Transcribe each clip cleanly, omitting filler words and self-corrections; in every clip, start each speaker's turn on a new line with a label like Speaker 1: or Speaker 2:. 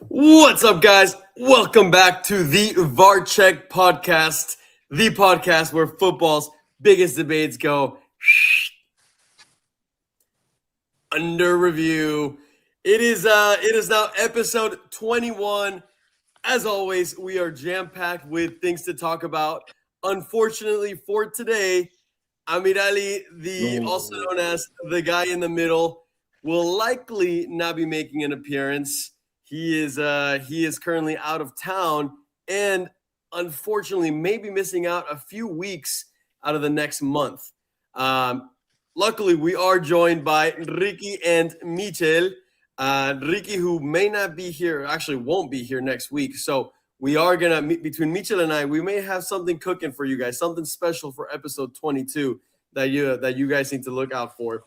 Speaker 1: What's up, guys? Welcome back to the VAR Check Podcast, the podcast where football's biggest debates go under review. It is now episode 21. As always, we are jam-packed with things to talk about. Unfortunately for today, Amir Ali, also known as the guy in the middle, will likely not be making an appearance. He is currently out of town and unfortunately may be missing out a few weeks out of the next month. Luckily, we are joined by Ricky and Michel. Ricky, who may not be here, actually won't be here next week. So we are going to, between Michel and I, we may have something cooking for you guys, something special for episode 22 that you guys need to look out for.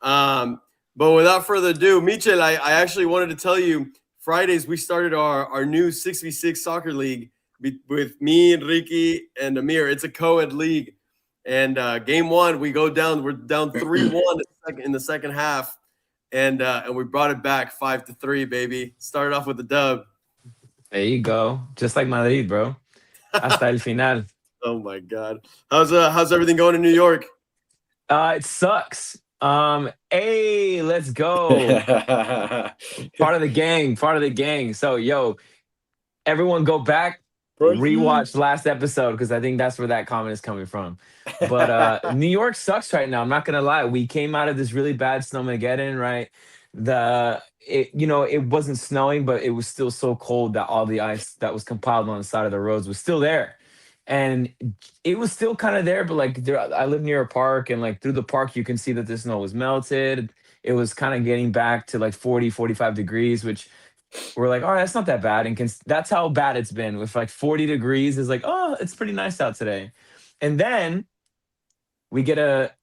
Speaker 1: But without further ado, Michel, I actually wanted to tell you, Fridays we started our new 6v6 soccer league with me and Ricky and Amir. It's a co-ed league. And game one, we're down 3-1 in the second half. And we brought it back 5-3, baby. Started off with the dub.
Speaker 2: There you go. Just like Madrid, bro. Hasta el final.
Speaker 1: Oh my God. How's everything going in New York?
Speaker 2: It sucks. Hey, let's go. Part of the gang. So, everyone go back, rewatch last episode because I think that's where that comment is coming from. But New York sucks right now. I'm not gonna lie. We came out of this really bad snowmageddon, right? It wasn't snowing, but it was still so cold that all the ice that was compiled on the side of the roads was still there. And it was still kind of there, but I live near a park, and through the park, you can see that the snow was melted. It was kind of getting back to 40, 45 degrees, which we're like, all right, that's not that bad. And that's how bad it's been with 40 degrees is oh, it's pretty nice out today. And then we get a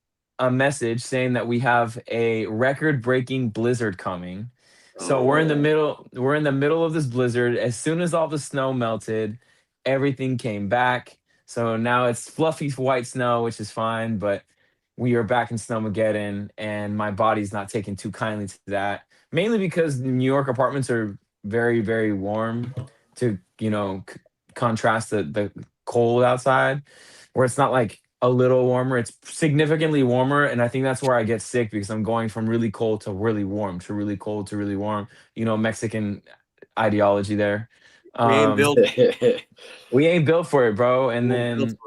Speaker 2: message saying that we have a record-breaking blizzard coming. So we're in the middle of this blizzard. As soon as all the snow melted, everything came back. So now it's fluffy white snow, which is fine, but we are back in Snowmageddon, and my body's not taking too kindly to that. Mainly because New York apartments are very, very warm to, contrast the cold outside, where it's not a little warmer. It's significantly warmer, and I think that's where I get sick because I'm going from really cold to really warm to really cold to really warm. Mexican ideology there.
Speaker 1: We ain't
Speaker 2: built for it, bro. And then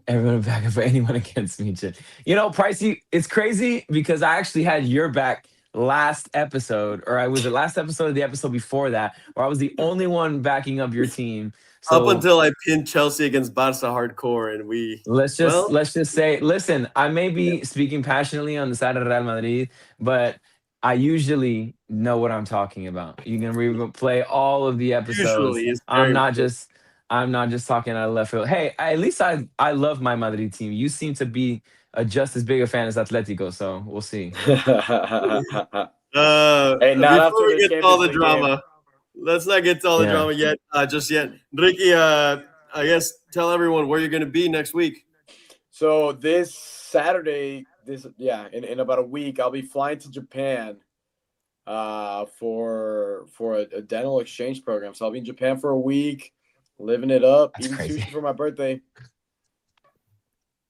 Speaker 2: everyone back for anyone against me. Pricey, it's crazy because I actually had your back last episode, or I was the last episode of the episode before that, where I was the only one backing up your team.
Speaker 1: So, up until I pinned Chelsea against Barca hardcore, and
Speaker 2: let's just say, listen, I may be speaking passionately on the side of Real Madrid, but I usually know what I'm talking about. You can replay all of the episodes. I'm not just talking out of left field. Hey, at least I love my Madrid team. You seem to be just as big a fan as Atletico, so we'll see.
Speaker 1: Hey, before we get to all the drama, let's not get to all the drama yet. Just yet, Ricky. I guess tell everyone where you're going to be next week.
Speaker 3: So this Saturday. In about a week, I'll be flying to Japan for a dental exchange program. So I'll be in Japan for a week, living it up, eating sushi for my birthday.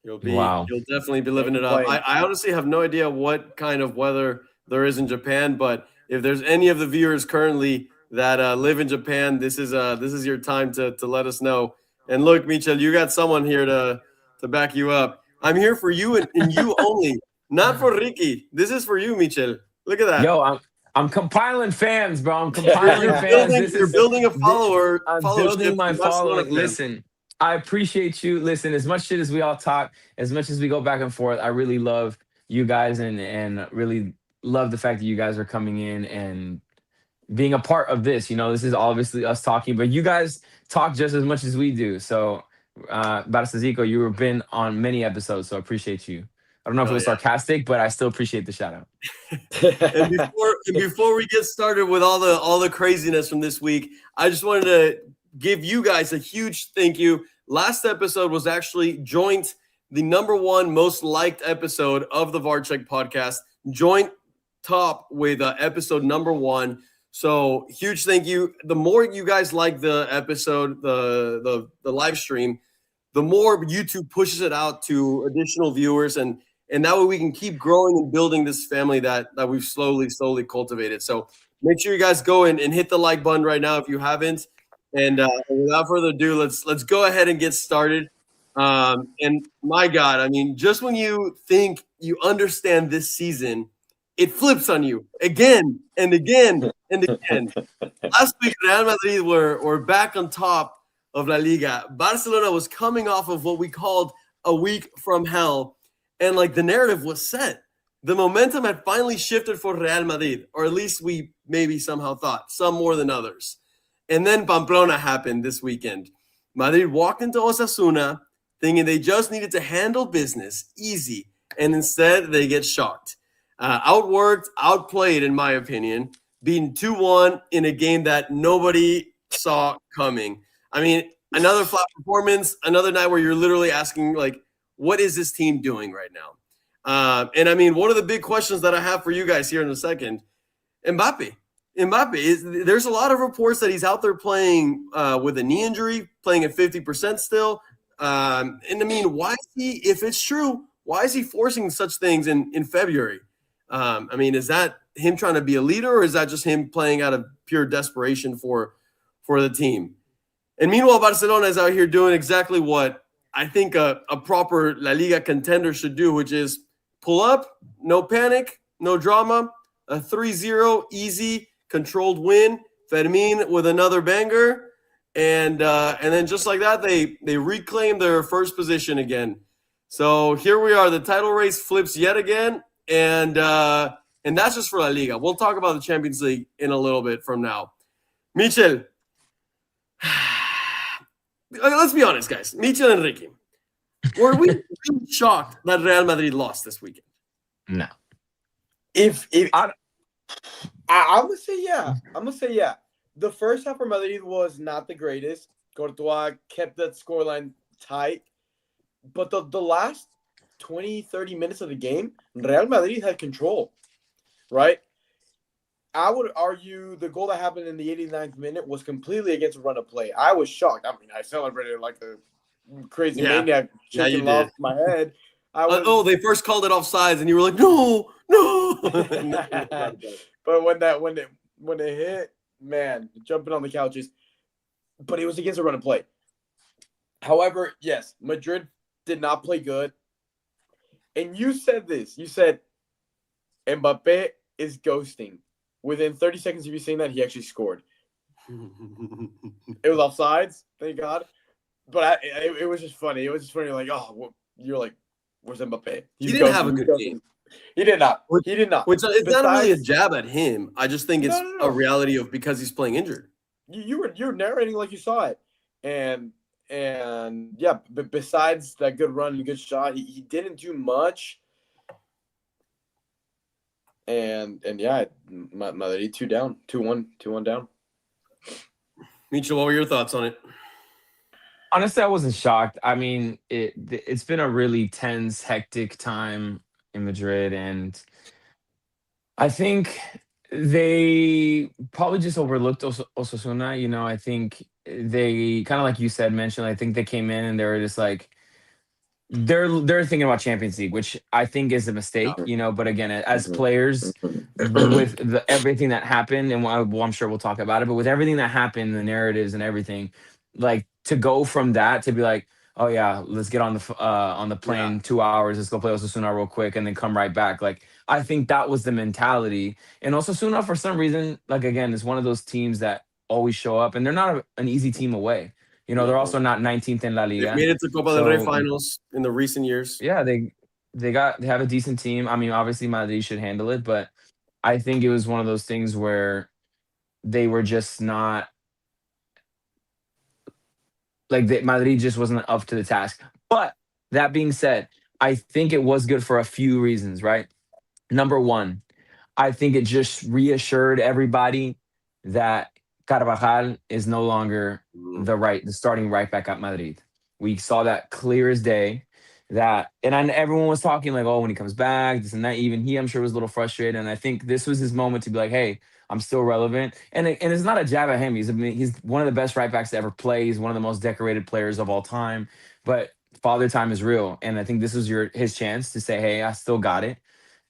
Speaker 1: You'll definitely be living it up. I honestly have no idea what kind of weather there is in Japan, but if there's any of the viewers currently that live in Japan, this is your time to let us know. And look, Michel, you got someone here to back you up. I'm here for you and you only, not for Ricky. This is for you, Michel. Look at that.
Speaker 2: Yo, I'm compiling fans, bro. I'm compiling fans.
Speaker 1: You're building a follower.
Speaker 2: I'm building my follower. Listen, I appreciate you. Listen, as much shit as we all talk, as much as we go back and forth, I really love you guys and really love the fact that you guys are coming in and being a part of this. This is obviously us talking, but you guys talk just as much as we do. So Barça Zico, you've been on many episodes, so I appreciate you. I don't know if it was sarcastic, but I still appreciate the shout out.
Speaker 1: And before we get started with all the craziness from this week, I just wanted to give you guys a huge thank you. Last episode was actually joint the #1 most liked episode of the VAR Check podcast, joint top with episode #1. So huge thank you. The more you guys like the episode, the live stream, the more YouTube pushes it out to additional viewers, and that way we can keep growing and building this family that we've slowly cultivated. So make sure you guys go and hit the like button right now if you haven't. And without further ado, let's go ahead and get started. And my God, I mean, just when you think you understand this season, it flips on you again and again and again. Last week, Real Madrid were back on top of La Liga. Barcelona was coming off of what we called a week from hell, and like the narrative was set. The momentum had finally shifted for Real Madrid, or at least we maybe somehow thought, some more than others. And then Pamplona happened this weekend. Madrid walked into Osasuna thinking they just needed to handle business easy, and instead they get shocked. Outworked, outplayed, in my opinion, beaten 2-1 in a game that nobody saw coming. I mean, another flat performance, another night where you're literally asking, like, what is this team doing right now? And I mean, one of the big questions that I have for you guys here in a second, Mbappé, there's a lot of reports that he's out there playing with a knee injury, playing at 50% still. And I mean, why is he, if it's true, why is he forcing such things in February? I mean, is that him trying to be a leader, or is that just him playing out of pure desperation for the team? And meanwhile, Barcelona is out here doing exactly what I think a proper La Liga contender should do, which is pull up, no panic, no drama, a 3-0 easy, controlled win. Fermín with another banger, and then just like that, they reclaim their first position again. So here we are. The title race flips yet again, and that's just for La Liga. We'll talk about the Champions League in a little bit from now. Michel, let's be honest, guys. Michel and Ricky, were we really shocked that Real Madrid lost this weekend?
Speaker 2: No.
Speaker 3: I'm gonna say yeah. The first half for Madrid was not the greatest. Courtois kept that scoreline tight, but the last 20, 30 minutes of the game, Real Madrid had control, right? I would argue the goal that happened in the 89th minute was completely against a run of play. I was shocked. I mean, I celebrated like a crazy maniac, shaking off my head.
Speaker 1: They first called it offsides, and you were like, no.
Speaker 3: But when it hit, man, jumping on the couches. But it was against a run of play. However, yes, Madrid did not play good. And you said this. You said Mbappé is ghosting. Within 30 seconds of you saying that, he actually scored. It was offsides, thank God. But it was just funny. It was just funny. Like, you're like, where's Mbappé?
Speaker 1: He didn't have a good game.
Speaker 3: He did not. He did not.
Speaker 1: Which it's not really a jab at him. I just think it's a reality of because he's playing injured.
Speaker 3: You were narrating like you saw it, and yeah. But besides that good run and good shot, he didn't do much. And yeah, Madrid 2-1 down.
Speaker 1: Michel, what were your thoughts on it?
Speaker 2: Honestly, I wasn't shocked. I mean, it's been a really tense, hectic time in Madrid, and I think they probably just overlooked Osasuna. You know, I think they kind of like you said, mentioned. I think they came in and they were just like they're thinking about Champions League, which I think is a mistake. You know, but again, as players, with everything that happened, and I'm sure we'll talk about it, but with everything that happened, the narratives and everything, like to go from that to be like, oh yeah, let's get on the plane 2 hours, let's go play Osasuna real quick, and then come right back. Like I think that was the mentality. And Osasuna, for some reason, like again, is one of those teams that always show up, and they're not an easy team away. You know, they're also not 19th in La Liga.
Speaker 1: They made it to Copa del Rey finals in the recent years.
Speaker 2: Yeah, they have a decent team. I mean, obviously Madrid should handle it, but I think it was one of those things where they were just not Madrid just wasn't up to the task. But that being said, I think it was good for a few reasons, right? Number one, I think it just reassured everybody that Carvajal is no longer the starting right back at Madrid. We saw that clear as day. And everyone was talking like, oh, when he comes back, this and that. Even he, I'm sure, was a little frustrated. And I think this was his moment to be like, hey, I'm still relevant. And it's not a jab at him. He's one of the best right backs to ever play. He's one of the most decorated players of all time. But father time is real. And I think this was his chance to say, hey, I still got it.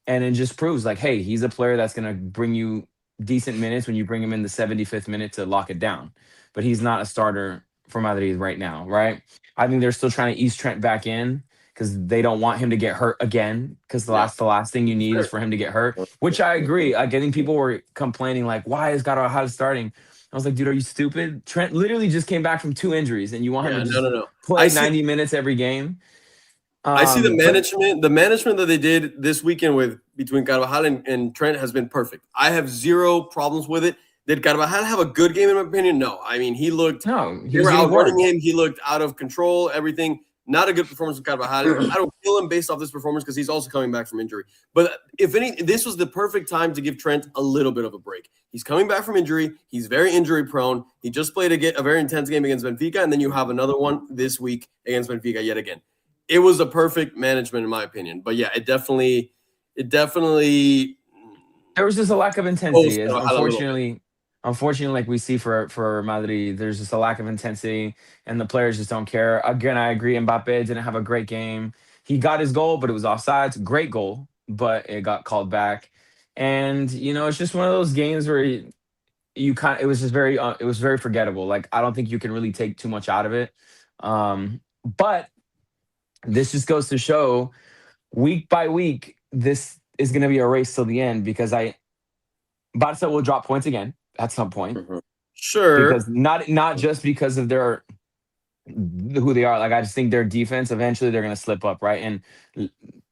Speaker 2: And it just proves like, hey, he's a player that's gonna bring you decent minutes when you bring him in the 75th minute to lock it down. But he's not a starter for Madrid right now, right? I think they're still trying to ease Trent back in because they don't want him to get hurt again. Because the last thing you need is for him to get hurt. Which I agree. I think people were complaining like, why is Carvajal starting? I was like, dude, are you stupid? Trent literally just came back from 2 injuries, and you want him to just
Speaker 1: no.
Speaker 2: play 90 minutes every game.
Speaker 1: I see the
Speaker 2: But
Speaker 1: management that they did this weekend between Carvajal and Trent has been perfect. I have zero problems with it. Did Carvajal have a good game in my opinion? No. I mean, he
Speaker 2: no,
Speaker 1: were outrunning him. He looked out of control, everything. Not a good performance from Carvajal. I don't kill him based off this performance because he's also coming back from injury. But if any, this was the perfect time to give Trent a little bit of a break. He's coming back from injury. He's very injury prone. He just played a very intense game against Benfica, and then you have another one this week against Benfica yet again. It was a perfect management, in my opinion. But yeah, it definitely.
Speaker 2: There was just a lack of intensity. Unfortunately, like we see for Madrid, there's just a lack of intensity, and the players just don't care. Again, I agree. Mbappé didn't have a great game. He got his goal, but it was offsides. Great goal, but it got called back. And it's just one of those games where it was just it was very forgettable. Like I don't think you can really take too much out of it. But this just goes to show, week by week, this is going to be a race till the end because Barca will drop points again at some point.
Speaker 1: Mm-hmm. Sure.
Speaker 2: Because not just because of who they are. Like I just think their defense, eventually they're going to slip up, right? And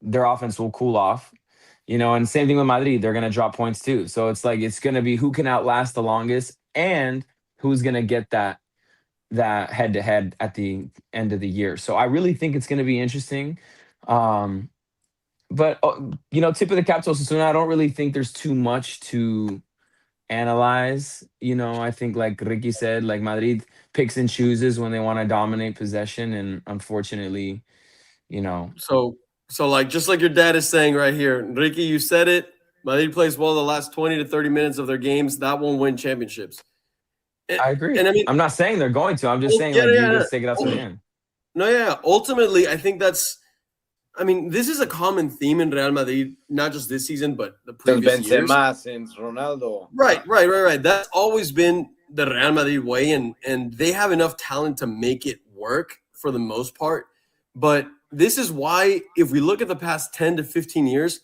Speaker 2: their offense will cool off. And same thing with Madrid. They're going to drop points too. So it's like it's going to be who can outlast the longest and who's going to get that head-to-head at the end of the year. So I really think it's going to be interesting. But tip of the cap to Osasuna, I don't really think there's too much to analyze. I think like Ricky said, like Madrid picks and chooses when they want to dominate possession, and unfortunately,
Speaker 1: So like just like your dad is saying right here, Ricky, you said it. Madrid plays well the last 20 to 30 minutes of their games. That won't win championships.
Speaker 2: I agree.
Speaker 1: And I mean,
Speaker 2: I'm not saying they're going to. I'm just saying you just take it out to the end.
Speaker 1: No, yeah. Ultimately, I think this is a common theme in Real Madrid, not just this season, but the previous years.
Speaker 3: Benzema, since Ronaldo.
Speaker 1: Right. That's always been the Real Madrid way, and they have enough talent to make it work for the most part. But this is why, if we look at the past 10 to 15 years,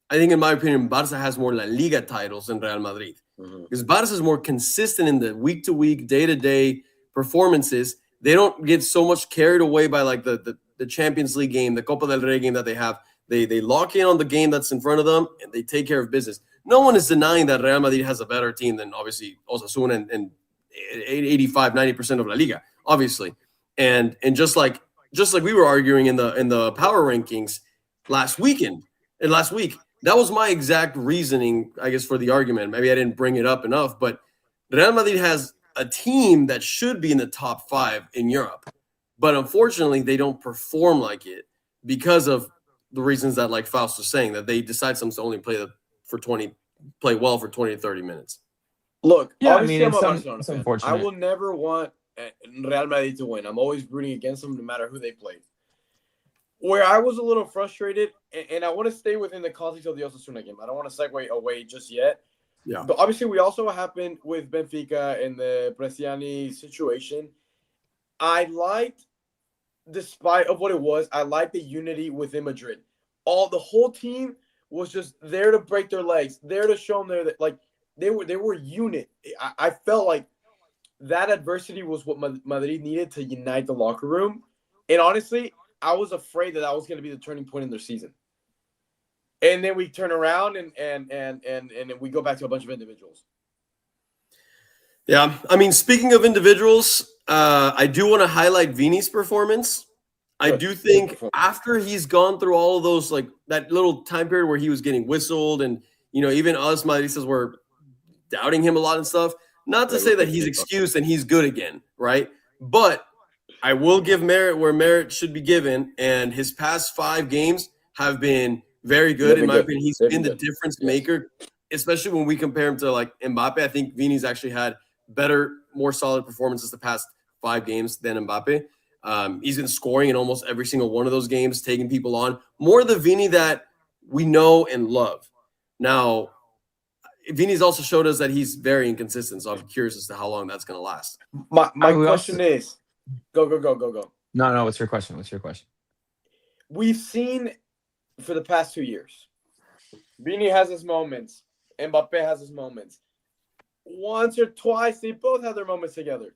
Speaker 1: I think, in my opinion, Barça has more La Liga titles than Real Madrid. Because Barça is more consistent in the week-to-week, day-to-day performances. They don't get so much carried away by like the Champions League game, the Copa del Rey game that they have. They lock in on the game that's in front of them, and they take care of business. No one is denying that Real Madrid has a better team than, obviously, Osasuna and 85-90% of La Liga, obviously. And just like we were arguing in the power rankings last week, that was my exact reasoning, I guess, for the argument. Maybe I didn't bring it up enough, but Real Madrid has a team that should be in the top 5 in Europe. But unfortunately, they don't perform like it because of the reasons that, like Faust was saying, that they decide to only play well for 20 to 30 minutes.
Speaker 3: Look,
Speaker 2: yeah,
Speaker 3: I'm
Speaker 2: it's unfortunate.
Speaker 3: I will never want Real Madrid to win. I'm always rooting against them no matter who they play. Where I was a little frustrated, and I want to stay within the context of the Osasuna game. I don't want to segue away just yet.
Speaker 1: Yeah.
Speaker 3: But obviously, we also happened with Benfica and the Prestrianni situation. I liked, despite of what it was, I liked the unity within Madrid. The whole team was just there to break their legs, there to show them they were unit. I felt like that adversity was what Madrid needed to unite the locker room. And honestly, I was afraid that was going to be the turning point in their season. And then we turn around and we go back to a bunch of individuals.
Speaker 1: Yeah, I mean, speaking of individuals, I do want to highlight Vini's performance. I do think after he's gone through all of those, like that little time period where he was getting whistled, and even us Madridistas were doubting him a lot and stuff. Not to say that he's excused and he's good again, right? But I will give merit where merit should be given, and his past 5 games have been very good. In my opinion, he's been the difference maker, especially when we compare him to like Mbappé. I think Vini's actually had better, more solid performances the past 5 games than Mbappé. He's been scoring in almost every single one of those games, taking people on. More the Vini that we know and love. Now, Vini's also showed us that he's very inconsistent, so I'm curious as to how long that's going to last.
Speaker 3: My question is, go.
Speaker 2: No. What's your question?
Speaker 3: We've seen for the past 2 years, Vini has his moments. Mbappé has his moments. Once or twice, they both have their moments together.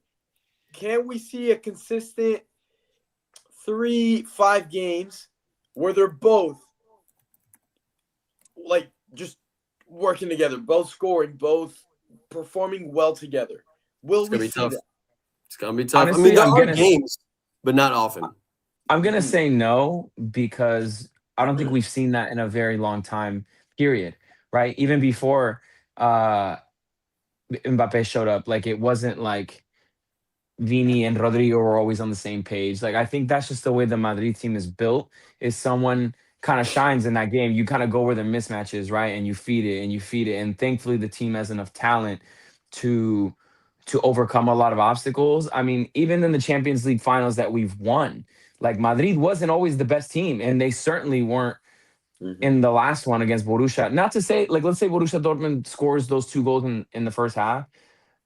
Speaker 3: Can we see a consistent 3-5 games where they're both like just working together, both scoring, both performing well together? Will we see that?
Speaker 1: It's gonna be tough.
Speaker 2: Honestly,
Speaker 1: there are games, but not often.
Speaker 2: I'm gonna say no because I don't think we've seen that in a very long time. Period. Right? Even before Mbappé showed up, like it wasn't like Vini and Rodrigo were always on the same page. Like I think that's just the way the Madrid team is built. Is someone kind of shines in that game, you kind of go where the mismatch is, right? And you feed it and you feed it. And thankfully the team has enough talent to overcome a lot of obstacles. I mean, even in the Champions League finals that we've won, like Madrid wasn't always the best team, and they certainly weren't in the last one against Borussia. Not to say, like, let's say Borussia Dortmund scores those 2 goals in the first half.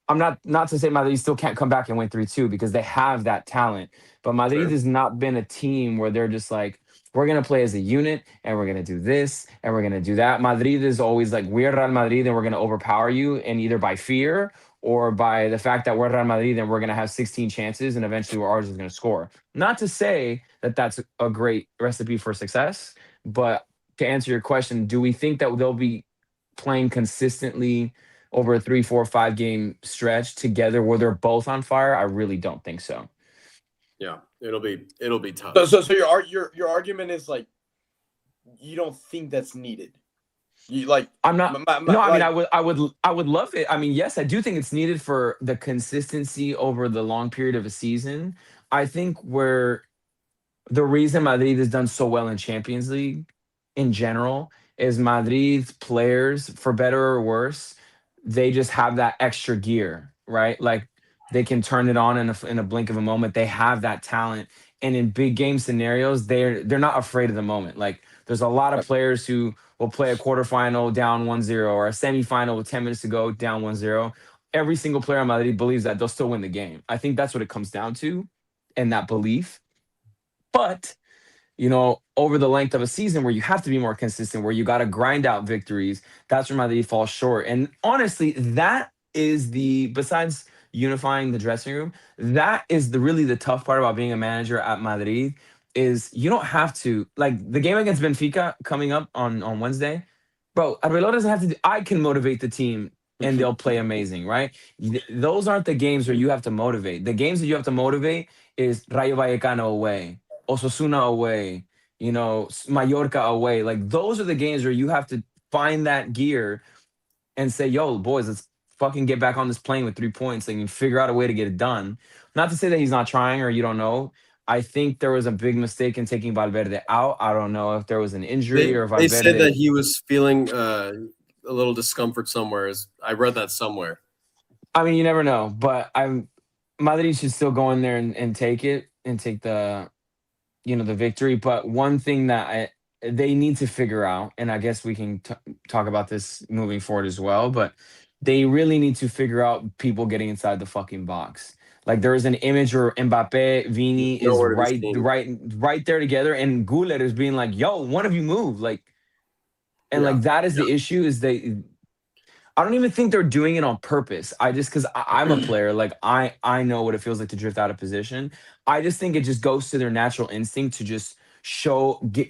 Speaker 2: I'm not to say Madrid still can't come back and win 3-2 because they have that talent. But Madrid has not been a team where they're just like, we're going to play as a unit and we're going to do this and we're going to do that. Madrid is always like, we're Real Madrid and we're going to overpower you, and either by fear or by the fact that we're Real Madrid and we're going to have 16 chances and eventually ours is going to score. Not to say that that's a great recipe for success, but to answer your question, do we think that they'll be playing consistently over a 3, 4, 5 game stretch together where they're both on fire? I really don't think so.
Speaker 1: Yeah, it'll be tough.
Speaker 3: So your argument is like you don't think that's needed. You like
Speaker 2: I'm not. No, I mean I would love it. I mean, yes, I do think it's needed for the consistency over the long period of a season. I think where the reason Madrid has done so well in Champions League in general is Madrid's players, for better or worse, they just have that extra gear, right? Like they can turn it on in a blink of a moment. They have that talent, and in big game scenarios, they're not afraid of the moment. Like there's a lot of players who will play a quarterfinal down 1-0 or a semifinal with 10 minutes to go down 1-0. Every single player on Madrid believes that they'll still win the game. I think that's what it comes down to, and that belief. But over the length of a season where you have to be more consistent, where you got to grind out victories, that's where Madrid falls short. And honestly, that is besides unifying the dressing room, that is really the tough part about being a manager at Madrid is you don't have to, like the game against Benfica coming up on Wednesday, bro, Arbeloa doesn't have to I can motivate the team and they'll play amazing, right? Those aren't the games where you have to motivate. The games that you have to motivate is Rayo Vallecano away, Osasuna away, Mallorca away. Like those are the games where you have to find that gear and say, yo, boys, let's fucking get back on this plane with 3 points and figure out a way to get it done. Not to say that he's not trying or you don't know. I think there was a big mistake in taking Valverde out. I don't know if there was an injury or Valverde.
Speaker 1: They said that he was feeling a little discomfort somewhere. I read that somewhere.
Speaker 2: I mean, you never know, but Madrid should still go in there and take it and take the victory. But one thing that they need to figure out, and I guess we can talk about this moving forward as well, but they really need to figure out people getting inside the fucking box. Like there is an image where Mbappé, Vini is right there together, and Goulet is being like, "Yo, one of you move!" Like that is the issue. Is I don't even think they're doing it on purpose. Because I'm a player, like I know what it feels like to drift out of position. I just think it just goes to their natural instinct to just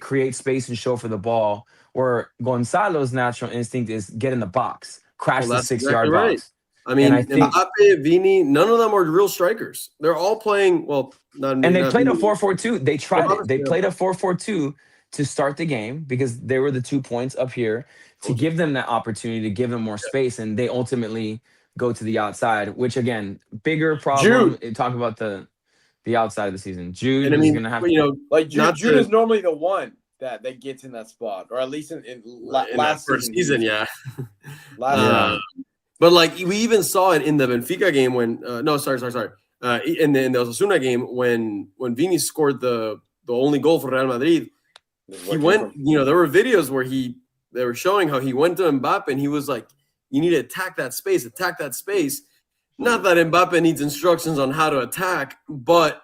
Speaker 2: create space and show for the ball. Where Gonzalo's natural instinct is get in the box, crash the 6-yard box.
Speaker 1: I mean, Mbappé, Vini, none of them are real strikers. They're all playing
Speaker 2: they played a 4-4-2. They tried it. They played a 4-4-2 to start the game because they were the 2 points up here to give them that opportunity, to give them more space, and they ultimately go to the outside, which again, bigger problem. Talk about the the outside of the season. Jude
Speaker 1: And I
Speaker 2: is
Speaker 1: mean,
Speaker 2: going to have
Speaker 1: you know,
Speaker 3: Like
Speaker 1: not
Speaker 3: Jude
Speaker 1: to-
Speaker 3: is normally the one that gets in that spot, or at least in
Speaker 1: in
Speaker 3: last
Speaker 1: that first season, yeah.
Speaker 3: Last
Speaker 2: Yeah.
Speaker 3: season.
Speaker 1: But like we even saw it in the Benfica game when sorry. In the Osasuna game when Vini scored the only goal for Real Madrid.
Speaker 3: This is
Speaker 1: He
Speaker 3: where it
Speaker 1: went,
Speaker 3: came from.
Speaker 1: you know, there were videos where they were showing how he went to Mbappe and he was like, you need to attack that space. Not that Mbappe needs instructions on how to attack, but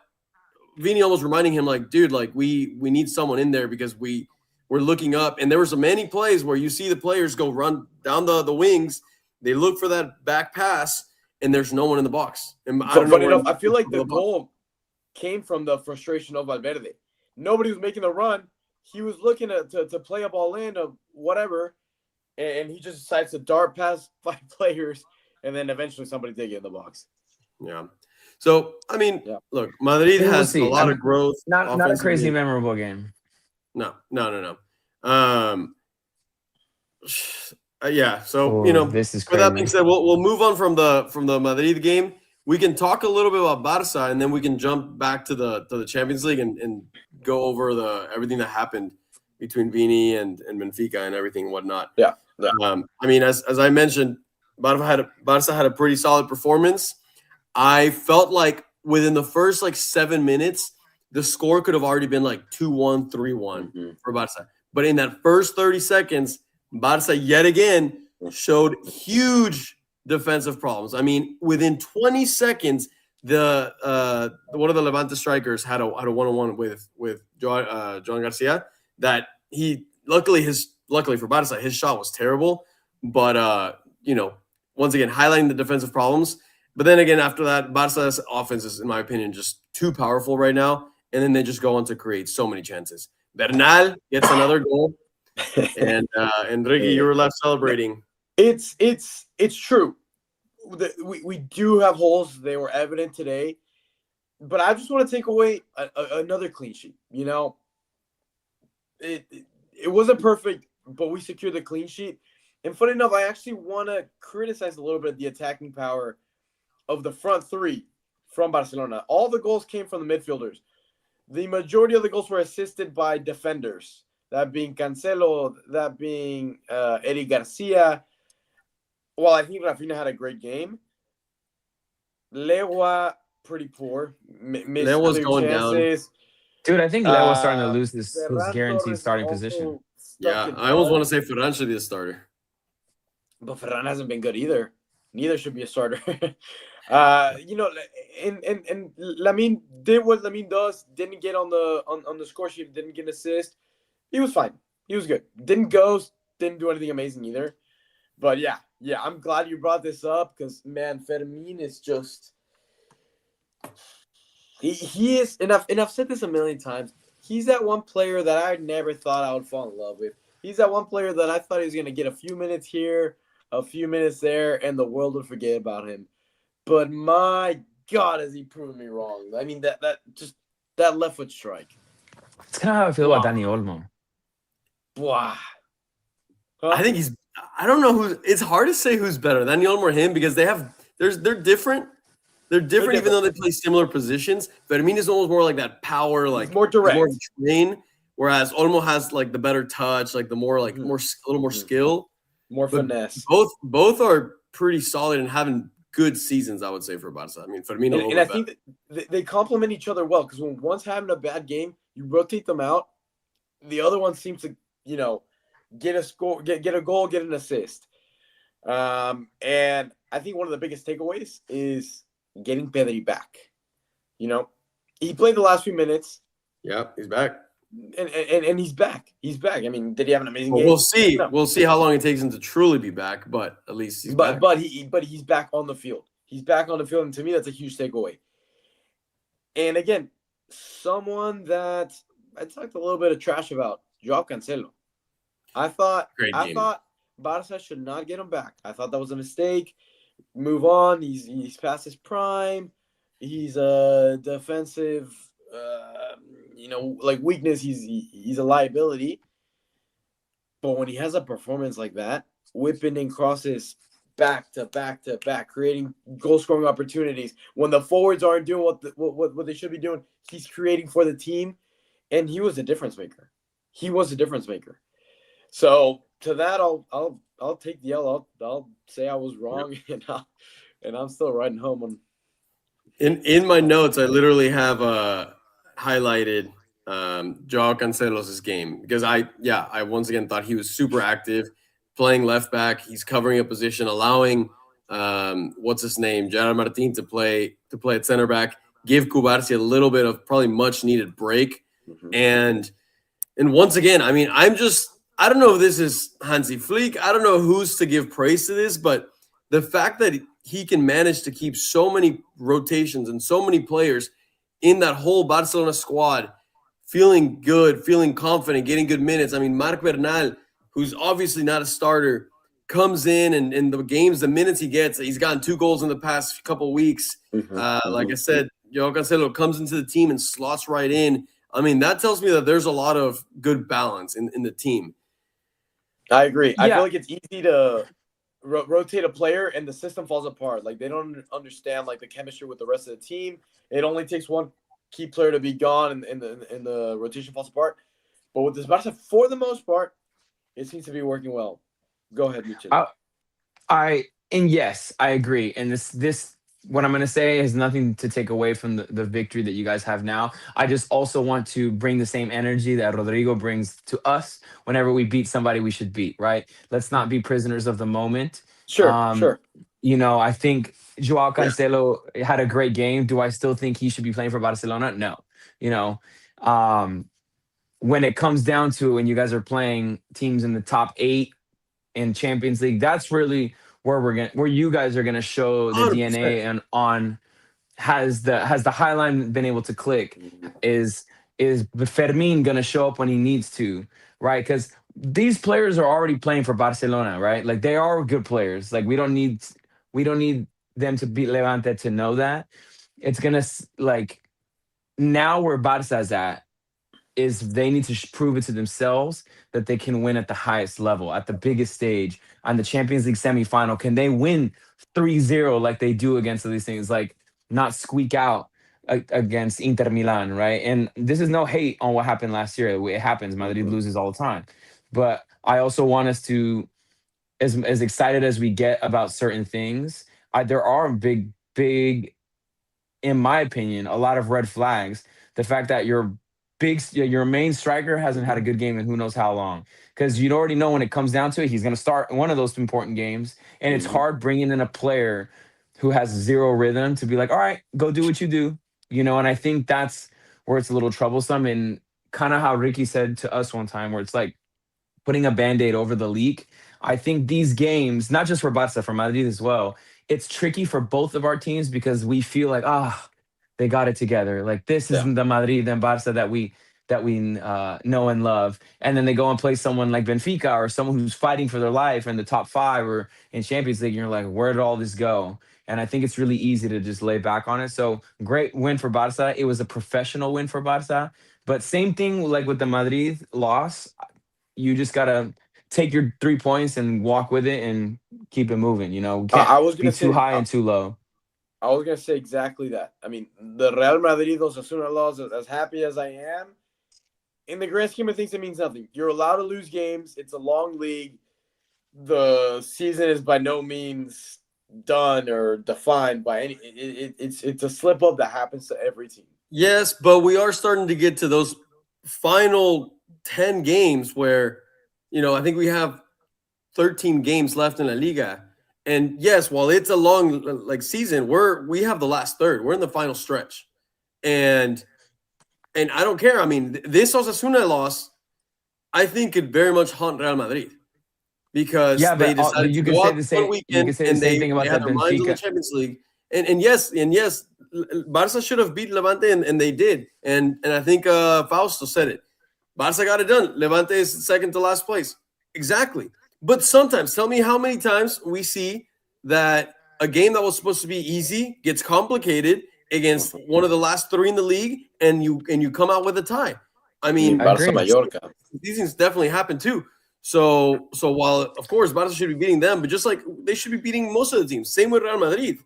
Speaker 1: Vini almost reminding him like, dude, like we need someone in there because we're looking up. And there were so many plays where you see the players go run down the wings. They look for that back pass and there's no one in the box. And I don't know.
Speaker 3: Funny enough, I feel like the goal came from the frustration of Valverde. Nobody was making the run. He was looking to play a ball in or whatever, and he just decides to dart past 5 players, and then eventually somebody did get in the box.
Speaker 1: Yeah. So, I mean,
Speaker 3: Yeah.
Speaker 1: Look, Madrid
Speaker 2: We'll
Speaker 1: has
Speaker 2: see.
Speaker 1: a lot of growth.
Speaker 2: Not a
Speaker 1: offensively.
Speaker 2: crazy memorable game.
Speaker 1: No. Yeah. So,
Speaker 2: this is
Speaker 1: with that being
Speaker 2: crazy.
Speaker 1: said, we'll move on from the Madrid game. We can talk a little bit about Barca, and then we can jump back to the Champions League and go over everything that happened between Vini and Benfica and everything and whatnot.
Speaker 3: Yeah.
Speaker 1: I mean, as I mentioned, Barca had a pretty solid performance. I felt like within the first 7 minutes, the score could have already been 2-1, 3-1 for Barca. But in that first 30 seconds, Barca yet again showed huge defensive problems. I mean, within 20 seconds, the one of the Levante strikers had a one-on-one with John Garcia that he luckily for Barca, his shot was terrible. But once again, highlighting the defensive problems. But then again, after that, Barca's offense is, in my opinion, just too powerful right now. And then they just go on to create so many chances. Bernal gets another goal. And Ricky, you were left celebrating.
Speaker 3: It's true. We do have holes. They were evident today. But I just want to take away another clean sheet. It wasn't perfect, but we secured the clean sheet. And funny enough, I actually want to criticize a little bit the attacking power of the front three from Barcelona. All the goals came from the midfielders. The majority of the goals were assisted by defenders, that being Cancelo, that being Eric Garcia. Well, I think Rafinha had a great game. Lewa, pretty poor.
Speaker 1: Lewa's going
Speaker 3: chances.
Speaker 1: down.
Speaker 2: Dude, I think Lewa's starting to lose his
Speaker 3: Ferran
Speaker 2: guaranteed
Speaker 3: Torres
Speaker 2: starting
Speaker 3: also
Speaker 2: position.
Speaker 1: Yeah, I almost want to say Ferran should be a starter.
Speaker 3: But Ferran hasn't been good either. Neither should be a starter. And Lamine did what Lamine does. Didn't get on the score sheet. Didn't get an assist. He was fine. He was good. Didn't do anything amazing either. But yeah, I'm glad you brought this up because man, Fermín is just he is, and I've said this a million times. He's that one player that I never thought I would fall in love with. He's that one player that I thought he was gonna get a few minutes here, a few minutes there, and the world would forget about him. But my God, has he proven me wrong? I mean, that left foot strike.
Speaker 2: It's kind of how I feel about Dani Olmo.
Speaker 3: Wow.
Speaker 1: I think I don't know it's hard to say who's better, Dani Olmo or him, because they're different. They're different even though they play similar positions. Fermín is almost more like that power,
Speaker 3: he's more direct.
Speaker 1: More train, whereas Olmo has the better touch, the more more a little more skill.
Speaker 3: More finesse.
Speaker 1: Both are pretty solid and having good seasons, I would say, for Barca. I mean, Fermín
Speaker 3: and I think that they complement each other well because when one's having a bad game, you rotate them out. The other one seems to, get a score, get a goal, get an assist. And I think one of the biggest takeaways is getting Pedri back. He played the last few minutes.
Speaker 1: Yeah, he's back.
Speaker 3: And he's back. He's back. I mean, did he have an amazing game?
Speaker 1: We'll see.
Speaker 3: No.
Speaker 1: We'll see how long it takes him to truly be back, but at least he's back.
Speaker 3: But he's back on the field. He's back on the field, and to me, that's a huge takeaway. And again, someone that I talked a little bit of trash about, Joao Cancelo. I thought Barca should not get him back. I thought that was a mistake. Move on. He's past his prime. He's a defensive, weakness. He's a liability. But when he has a performance like that, whipping in crosses back to back to back, creating goal scoring opportunities. When the forwards aren't doing what they should be doing, he's creating for the team, and he was a difference maker. He was a difference maker. So to that, I'll take the L. I'll say I was wrong, and I'm still riding home on.
Speaker 1: In my notes, I literally have highlighted Joao Cancelo's game because I once again thought he was super active, playing left back. He's covering a position, allowing what's his name, Gerard Martin to play at center back, give Cubarsí a little bit of probably much needed break, and once again, I mean, I don't know if this is Hansi Flick. I don't know who's to give praise to this, but the fact that he can manage to keep so many rotations and so many players in that whole Barcelona squad feeling good, feeling confident, getting good minutes. I mean, Marc Bernal, who's obviously not a starter, comes in and the minutes he gets, he's gotten 2 goals in the past couple of weeks. Like I said, Joao Cancelo comes into the team and slots right in. I mean, that tells me that there's a lot of good balance in the team.
Speaker 3: I agree.
Speaker 2: Yeah.
Speaker 3: I feel like it's easy to rotate a player and the system falls apart. Like they don't understand like the chemistry with the rest of the team. It only takes one key player to be gone and the rotation falls apart. But with this Barca, for the most part, it seems to be working well. Go ahead, Michel.
Speaker 2: Yes, I agree. And this what I'm going to say has nothing to take away from the victory that you guys have now. I just also want to bring the same energy that Rodrigo brings to us whenever we beat somebody we should beat, right? Let's not be prisoners of the moment.
Speaker 3: Sure.
Speaker 2: You know, I think Joao Cancelo had a great game. Do I still think he should be playing for Barcelona? No. You know, when it comes down to it, when you guys are playing teams in the top 8 in Champions League, that's really where you guys are gonna show the 100%. DNA and on has the high line been able to click? Is Fermín gonna show up when he needs to, right? Because these players are already playing for Barcelona, right? Like they are good players. Like we don't need them to beat Levante to know that. It's gonna like now where Barca's at is they need to prove it to themselves that they can win at the highest level, at the biggest stage, on the Champions League semifinal. Can they win 3-0 like they do against these things? Like not squeak out against Inter Milan, right? And this is no hate on what happened last year. It happens. Madrid loses all the time. But I also want us to, as excited as we get about certain things, there are big, in my opinion, a lot of red flags. The fact that your main striker hasn't had a good game in who knows how long. Because you already know when it comes down to it, he's going to start one of those important games. And it's hard bringing in a player who has 0 rhythm to be like, all right, go do what you do. You know, and I think that's where it's a little troublesome. And kind of how Ricky said to us one time, where it's like putting a Band-Aid over the leak. I think these games, not just for Barca, for Madrid as well, it's tricky for both of our teams because we feel like, they got it together. Like this isn't the Madrid and Barca that we know and love. And then they go and play someone like Benfica or someone who's fighting for their life in the top 5 or in Champions League. And you're like, where did all this go? And I think it's really easy to just lay back on it. So great win for Barca. It was a professional win for Barca. But same thing like with the Madrid loss. You just got to take your 3 points and walk with it and keep it moving. You know,
Speaker 3: I was
Speaker 2: be too high and too low.
Speaker 3: I was going to say exactly that. I mean, the Real Madrid, Osasuna loss, as happy as I am, in the grand scheme of things, it means nothing. You're allowed to lose games. It's a long league. The season is by no means done or defined by any. It's a slip up that happens to every team.
Speaker 1: Yes, but we are starting to get to those final 10 games where, you know, I think we have 13 games left in La Liga. And yes, while it's a long season, we have the last third. We're in the final stretch, and I don't care. I mean, this Osasuna loss, I think, could very much haunt Real Madrid because they decided to go out one weekend and they had their minds on the Champions League. And yes, Barca should have beat Levante, and they did. And I think Fausto said it. Barca got it done. Levante is second to last place. Exactly. But sometimes, tell me how many times we see that a game that was supposed to be easy gets complicated against one of the last 3 in the league, and you come out with a tie. I mean,
Speaker 3: Barca Mallorca.
Speaker 1: These things definitely happen too. So while of course Barca should be beating them, but just like they should be beating most of the teams. Same with Real Madrid.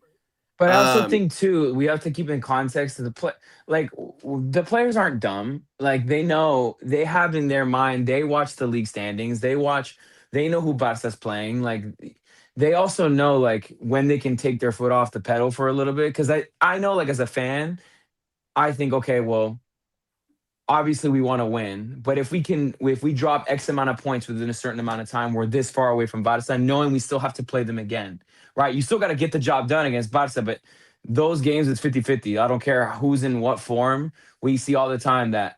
Speaker 2: But I also think too, we have to keep in context of the play. Like the players aren't dumb. Like they know, they have in their mind. They watch the league standings. They know who Barca's playing. Like they also know like when they can take their foot off the pedal for a little bit. Because I know like as a fan, I think okay, well, obviously we want to win, but if we drop X amount of points within a certain amount of time, we're this far away from Barca, knowing we still have to play them again, right? You still got to get the job done against Barca, but those games, it's 50-50. I don't care who's in what form. We see all the time that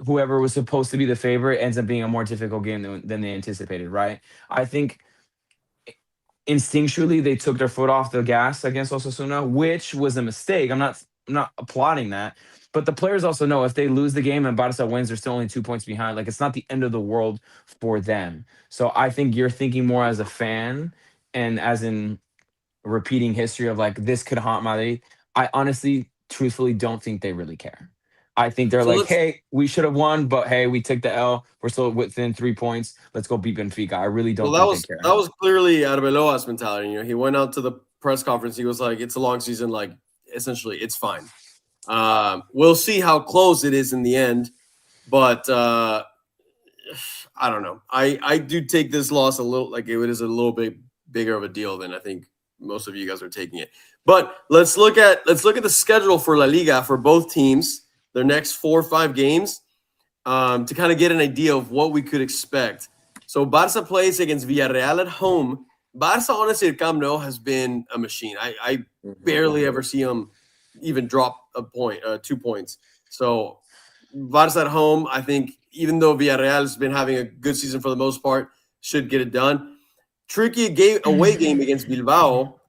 Speaker 2: whoever was supposed to be the favorite ends up being a more difficult game than they anticipated, right? I think instinctually they took their foot off the gas against Osasuna, which was a mistake. I'm not applauding that. But the players also know if they lose the game and Barca wins, they're still only 2 points behind. Like, it's not the end of the world for them. So I think you're thinking more as a fan and as in repeating history of, like, this could haunt Madrid. I honestly, truthfully, don't think they really care. I think they're hey, we should have won, but hey, we took the L. We're still within 3 points. Let's go beat Benfica. I really don't think they care.
Speaker 1: That was clearly Arbeloa's mentality. You know, he went out to the press conference. He was like, it's a long season. Like, essentially, it's fine. We'll see how close it is in the end, but I don't know. I do take this loss a little like it is a little bit bigger of a deal than I think most of you guys are taking it. But let's look at the schedule for La Liga for both teams, their next 4 or 5 games, to kind of get an idea of what we could expect. So Barca plays against Villarreal at home. Barca, honestly, at Camp Nou has been a machine. I barely ever see them even drop a point, 2 points. So Barca at home, I think, even though Villarreal has been having a good season for the most part, should get it done. Tricky away game against Bilbao.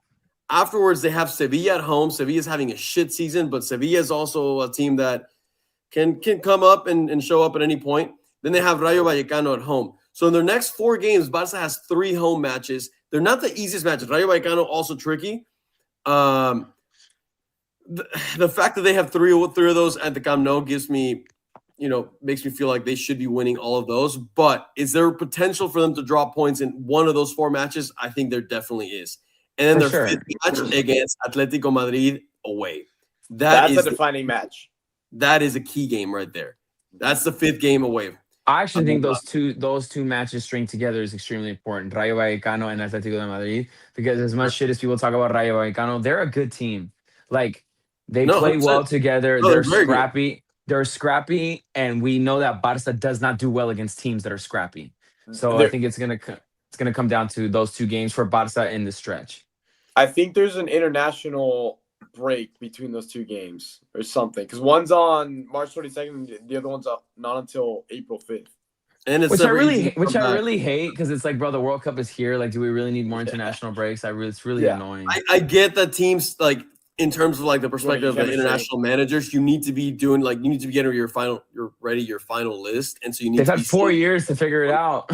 Speaker 1: Afterwards, they have Sevilla at home. Sevilla's having a shit season, but Sevilla is also a team that can come up and show up at any point. Then they have Rayo Vallecano at home. So in their next 4 games, Barca has 3 home matches. They're not the easiest matches. Rayo Vallecano also tricky. The fact that they have three of those at the Camp Nou makes me feel like they should be winning all of those. But is there potential for them to drop points in one of those 4 matches? I think there definitely is. And then their 5th match against Atletico Madrid away.
Speaker 3: That's a defining match.
Speaker 1: That is a key game right there. That's the 5th game away.
Speaker 2: I actually think those two matches string together is extremely important. Rayo Vallecano and Atletico de Madrid. Because as much shit as people talk about Rayo Vallecano, they're a good team. Like, they play well together. They're scrappy. Good. They're scrappy, and we know that Barca does not do well against teams that are scrappy. So I think it's gonna come down to those 2 games for Barca in the stretch.
Speaker 3: I think there's an international break between those 2 games or something, because one's on March 22nd, the other one's not until April 5th.
Speaker 1: And it's
Speaker 2: which I really hate, because it's like, bro, the World Cup is here. Like, do we really need more international breaks? It's really annoying.
Speaker 1: I get that teams like. In terms of like the perspective of the international managers, you need to be getting your final list, and so you need.
Speaker 2: They've had 4 years to figure it out.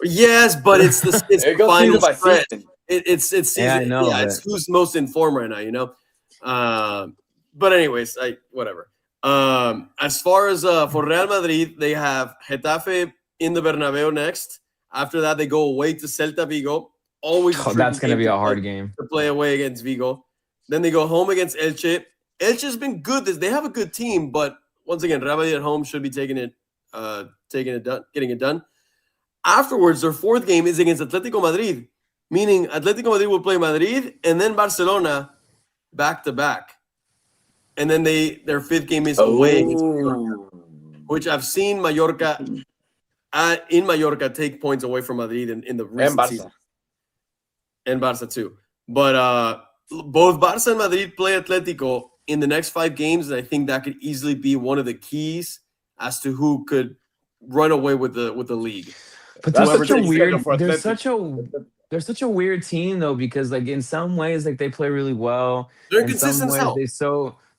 Speaker 1: Yes, but it's the final stretch. It's season.
Speaker 2: Yeah, I know.
Speaker 1: Yeah, it's who's most in form right now, you know. But anyways, whatever. As far as for Real Madrid, they have Getafe in the Bernabeu next. After that, they go away to Celta Vigo. Always
Speaker 2: that's going to be a hard game
Speaker 1: to play away against Vigo. Then they go home against Elche. Elche's been good. They have a good team, but once again, Real Madrid at home should be getting it done. Afterwards, their 4th game is against Atletico Madrid, meaning Atletico Madrid will play Madrid and then Barcelona back to back. And then their 5th game is away against Mallorca, which I've seen Mallorca take points away from Madrid in the recent season. And Barca too. But both Barca and Madrid play Atletico in the next 5 games, and I think that could easily be one of the keys as to who could run away with the league.
Speaker 2: But they're such a weird team though, because like in some ways like they play really well.
Speaker 1: They're inconsistent.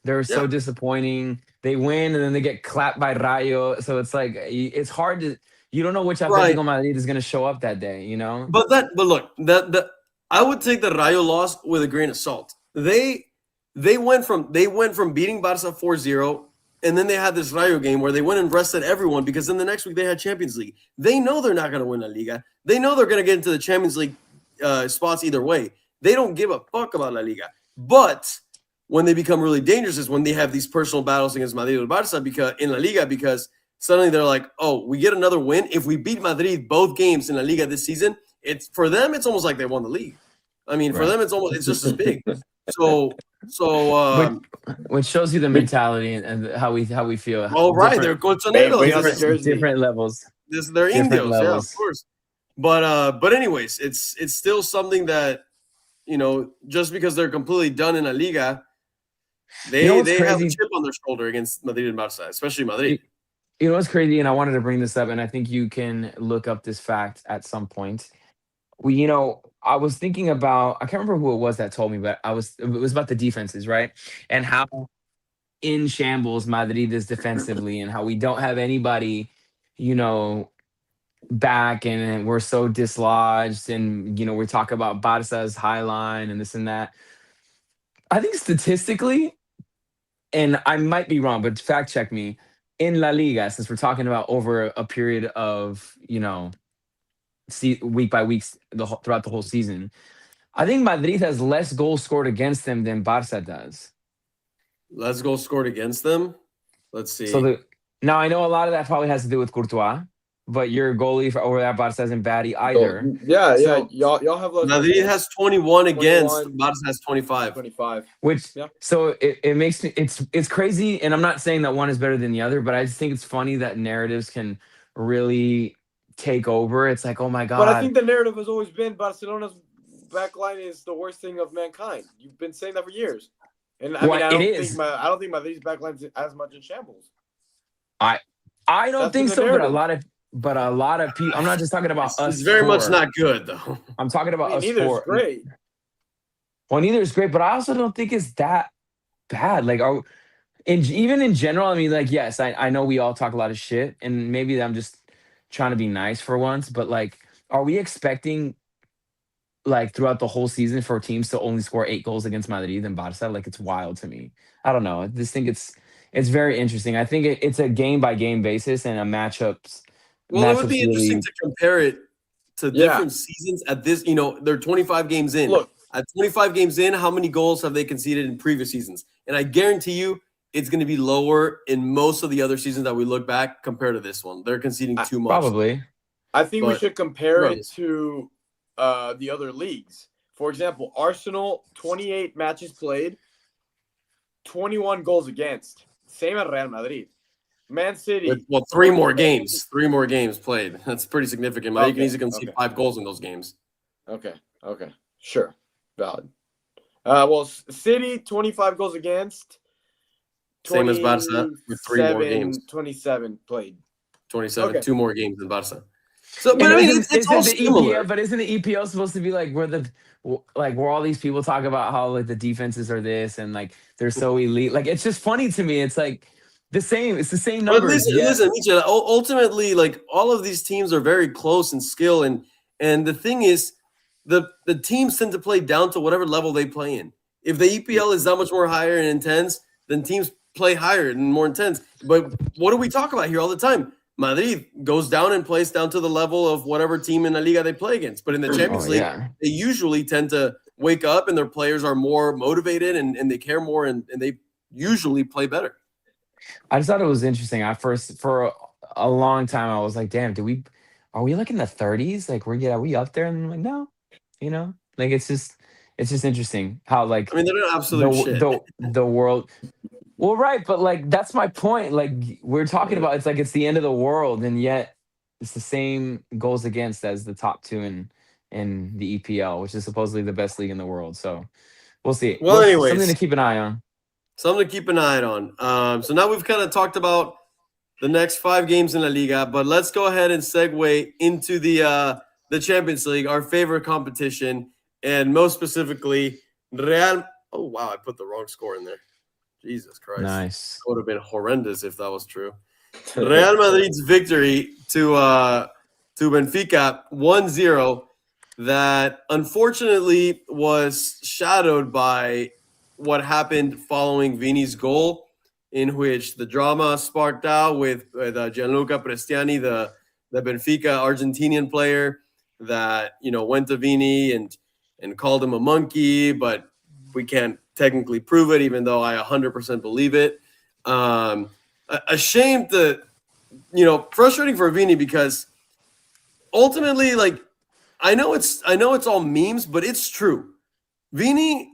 Speaker 2: They're so disappointing. They win and then they get clapped by Rayo. So it's like it's hard to you don't know which Atletico Madrid is going to show up that day, you know.
Speaker 1: But look, I would take the Rayo loss with a grain of salt. They went from beating Barca 4-0 And then they had this Rayo game where they went and rested everyone because then the next week they had Champions League. They know they're not going to win La Liga. They know they're going to get into the Champions League spots either way. They don't give a fuck about La Liga. But when they become really dangerous is when they have these personal battles against Madrid or Barça in La Liga because suddenly they're like, oh, we get another win. If we beat Madrid both games in La Liga this season, for them, it's almost like they won the league. I mean, for them, it's just as big.
Speaker 2: Which shows you the mentality and how we feel.
Speaker 1: Oh, right, they're
Speaker 3: colchoneros.
Speaker 2: Different levels.
Speaker 1: They're Indios, yeah, of course. But anyways, it's still something that just because they're completely done in La Liga, they have a chip on their shoulder against Madrid and Barça, especially Madrid.
Speaker 2: You know what's crazy, and I wanted to bring this up, and I think you can look up this fact at some point. I was thinking about, I can't remember who it was that told me, but it was about the defenses, right? And how in shambles Madrid is defensively and how we don't have anybody, back and we're so dislodged. And, we talk about Barca's high line and this and that. I think statistically, and I might be wrong, but fact check me, in La Liga, since we're talking about over a period of, week by week throughout the whole season, I think Madrid has less goals scored against them than Barça does.
Speaker 1: Less goals scored against them? Let's see.
Speaker 2: Now, I know a lot of that probably has to do with Courtois, but your goalie over at Barça isn't bad either.
Speaker 3: Yeah. Y'all have
Speaker 1: Madrid has 21 against, Barça has 25.
Speaker 2: So it makes me, it's crazy, and I'm not saying that one is better than the other, but I just think it's funny that narratives can really take over. It's like, oh my God.
Speaker 3: But I think the narrative has always been Barcelona's backline is the worst thing of mankind. You've been saying that for years. And I don't think Madrid's backline is as much in shambles.
Speaker 2: I don't think so, but a lot of people. I'm not just talking about us.
Speaker 1: It's very much not good though.
Speaker 2: I'm talking about us.
Speaker 3: Neither is great.
Speaker 2: Well, neither is great, but I also don't think it's that bad. Like, even in general, I mean, like, yes, I know we all talk a lot of shit, and maybe I'm just trying to be nice for once, but like, are we expecting like throughout the whole season for teams to only score 8 goals against Madrid and Barça? Like, it's wild to me. I don't know. I just think it's very interesting. I think it's a game by game basis and a matchups.
Speaker 1: Well, it would be interesting to compare it to different seasons at this. They're 25 games in.
Speaker 3: Look,
Speaker 1: at 25 games in, how many goals have they conceded in previous seasons? And I guarantee you, it's going to be lower in most of the other seasons that we look back compared to this one. They're conceding too much.
Speaker 2: Probably.
Speaker 3: I think we should compare it to the other leagues. For example, Arsenal, 28 matches played, 21 goals against. Same at Real Madrid. Man City.
Speaker 1: Well, 3 more games. 3 more games played. That's pretty significant. You can easily concede 5 goals in those games.
Speaker 3: Okay. Sure. Valid. Well, City, 25 goals against.
Speaker 1: Same as Barca with 3 more games.
Speaker 3: 27 played.
Speaker 1: 27, 2 more games than Barca. So, but I mean, it's all similar.
Speaker 2: But isn't the EPL supposed to be like where all these people talk about how like the defenses are this and like they're so elite? Like, it's just funny to me. It's like the same. It's the same numbers.
Speaker 1: But listen, Michel, ultimately, like all of these teams are very close in skill, and the thing is, the teams tend to play down to whatever level they play in. If the EPL is that much more higher and intense, then teams play higher and more intense. But what do we talk about here all the time? Madrid goes down and plays down to the level of whatever team in the Liga they play against. But in the Champions League, they usually tend to wake up and their players are more motivated and they care more and they usually play better.
Speaker 2: I just thought it was interesting. For a long time, I was like, damn, are we like in the 30s? Like, are we up there? And I'm like, no, like it's just interesting how like,
Speaker 1: I mean, they're not absolute shit.
Speaker 2: The world. Well, right, but like that's my point. Like we're talking about, it's like it's the end of the world, and yet it's the same goals against as the top 2 in the EPL, which is supposedly the best league in the world. So we'll see.
Speaker 1: Well, anyways,
Speaker 2: something to keep an eye on.
Speaker 1: Something to keep an eye on. So now we've kind of talked about the next 5 games in La Liga, but let's go ahead and segue into the Champions League, our favorite competition, and most specifically Real. Oh wow, I put the wrong score in there. Jesus Christ.
Speaker 2: Nice.
Speaker 1: It would have been horrendous if that was true. Real Madrid's victory to Benfica 1-0 that unfortunately was shadowed by what happened following Vini's goal. in which the drama sparked out with Gianluca Prestianni, the Benfica Argentinian player that went to Vini and called him a monkey, but we can't technically prove it, even though I 100% believe it. A shame to, frustrating for Vini because ultimately, like, I know it's all memes, but it's true. Vini,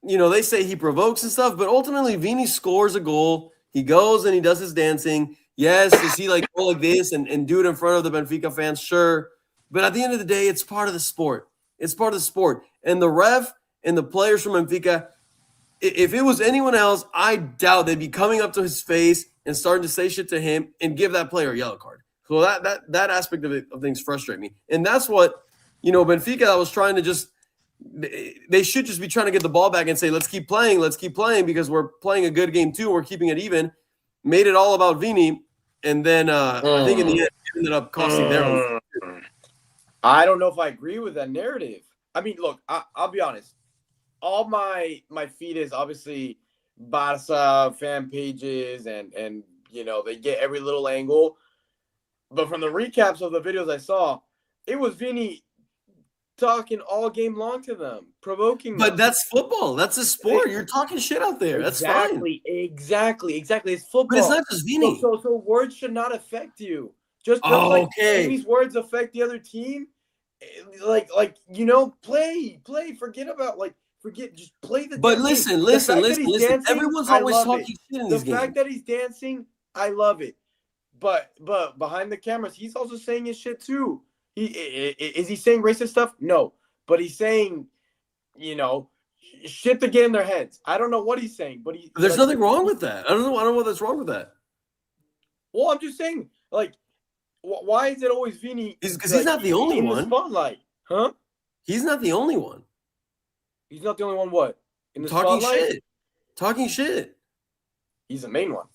Speaker 1: they say he provokes and stuff, but ultimately Vini scores a goal. He goes and he does his dancing. Yes, does he like go like this and do it in front of the Benfica fans? Sure. But at the end of the day, it's part of the sport. It's part of the sport. And the ref and the players from Benfica, if it was anyone else, I doubt they'd be coming up to his face and starting to say shit to him and give that player a yellow card. So that aspect of things frustrate me. And that's what, Benfica that was trying to just – they should just be trying to get the ball back and say, let's keep playing because we're playing a good game too. We're keeping it even. Made it all about Vini, and then I think in the end it ended up costing their own.
Speaker 3: I don't know if I agree with that narrative. I mean, look, I'll be honest. All my feed is obviously Barca fan pages, and they get every little angle. But from the recaps of the videos I saw, it was Vini talking all game long to them, provoking them.
Speaker 1: But that's football. That's a sport. You're talking shit out there. That's fine.
Speaker 3: Exactly. It's football.
Speaker 1: But it's not just Vini.
Speaker 3: So words should not affect you. Just like Vini's words affect the other team. Like play. Just play the.
Speaker 1: But listen. Everyone's always talking shit in these games.
Speaker 3: The fact that he's dancing, I love it. But behind the cameras, he's also saying his shit too. Is he saying racist stuff? No, but he's saying, shit to get in their heads. I don't know what he's saying, but
Speaker 1: there's nothing wrong with that. I don't know what that's wrong with that.
Speaker 3: Well, I'm just saying, like, why is it always Vini?
Speaker 1: Because he's not the only one.
Speaker 3: In the spotlight, huh?
Speaker 1: He's not the only one.
Speaker 3: He's not the only one. What? In the
Speaker 1: talking
Speaker 3: spotlight?
Speaker 1: shit. Talking shit.
Speaker 3: He's the main one.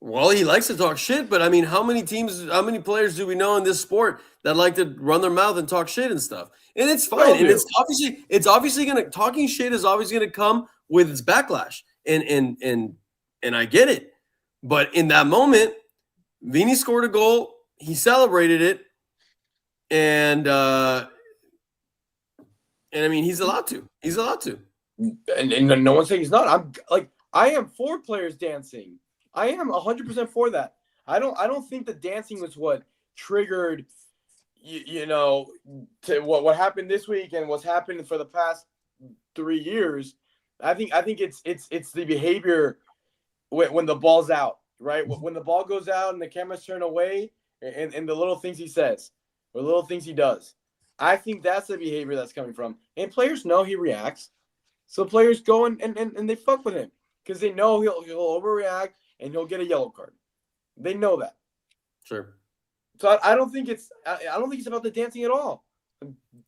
Speaker 3: Well,
Speaker 1: he likes to talk shit, but I mean, how many players do we know in this sport that like to run their mouth and talk shit and stuff? And it's fine. And it's obviously talking shit is always gonna come with its backlash. And I get it. But in that moment, Vini scored a goal, he celebrated it, and I mean he's allowed to. He's allowed to.
Speaker 3: And no one's saying he's not. I am for players dancing. I am 100% for that. I don't think the dancing was what triggered, to what happened this week and what's happened for the past 3 years. I think it's the behavior when the ball's out, right? When the ball goes out and the cameras turn away, and the little things he says or little things he does. I think that's the behavior that's coming from. And players know he reacts, so players go and they fuck with him because they know he'll overreact. And he'll get a yellow card. They know that.
Speaker 1: Sure.
Speaker 3: So I don't think it's about the dancing at all.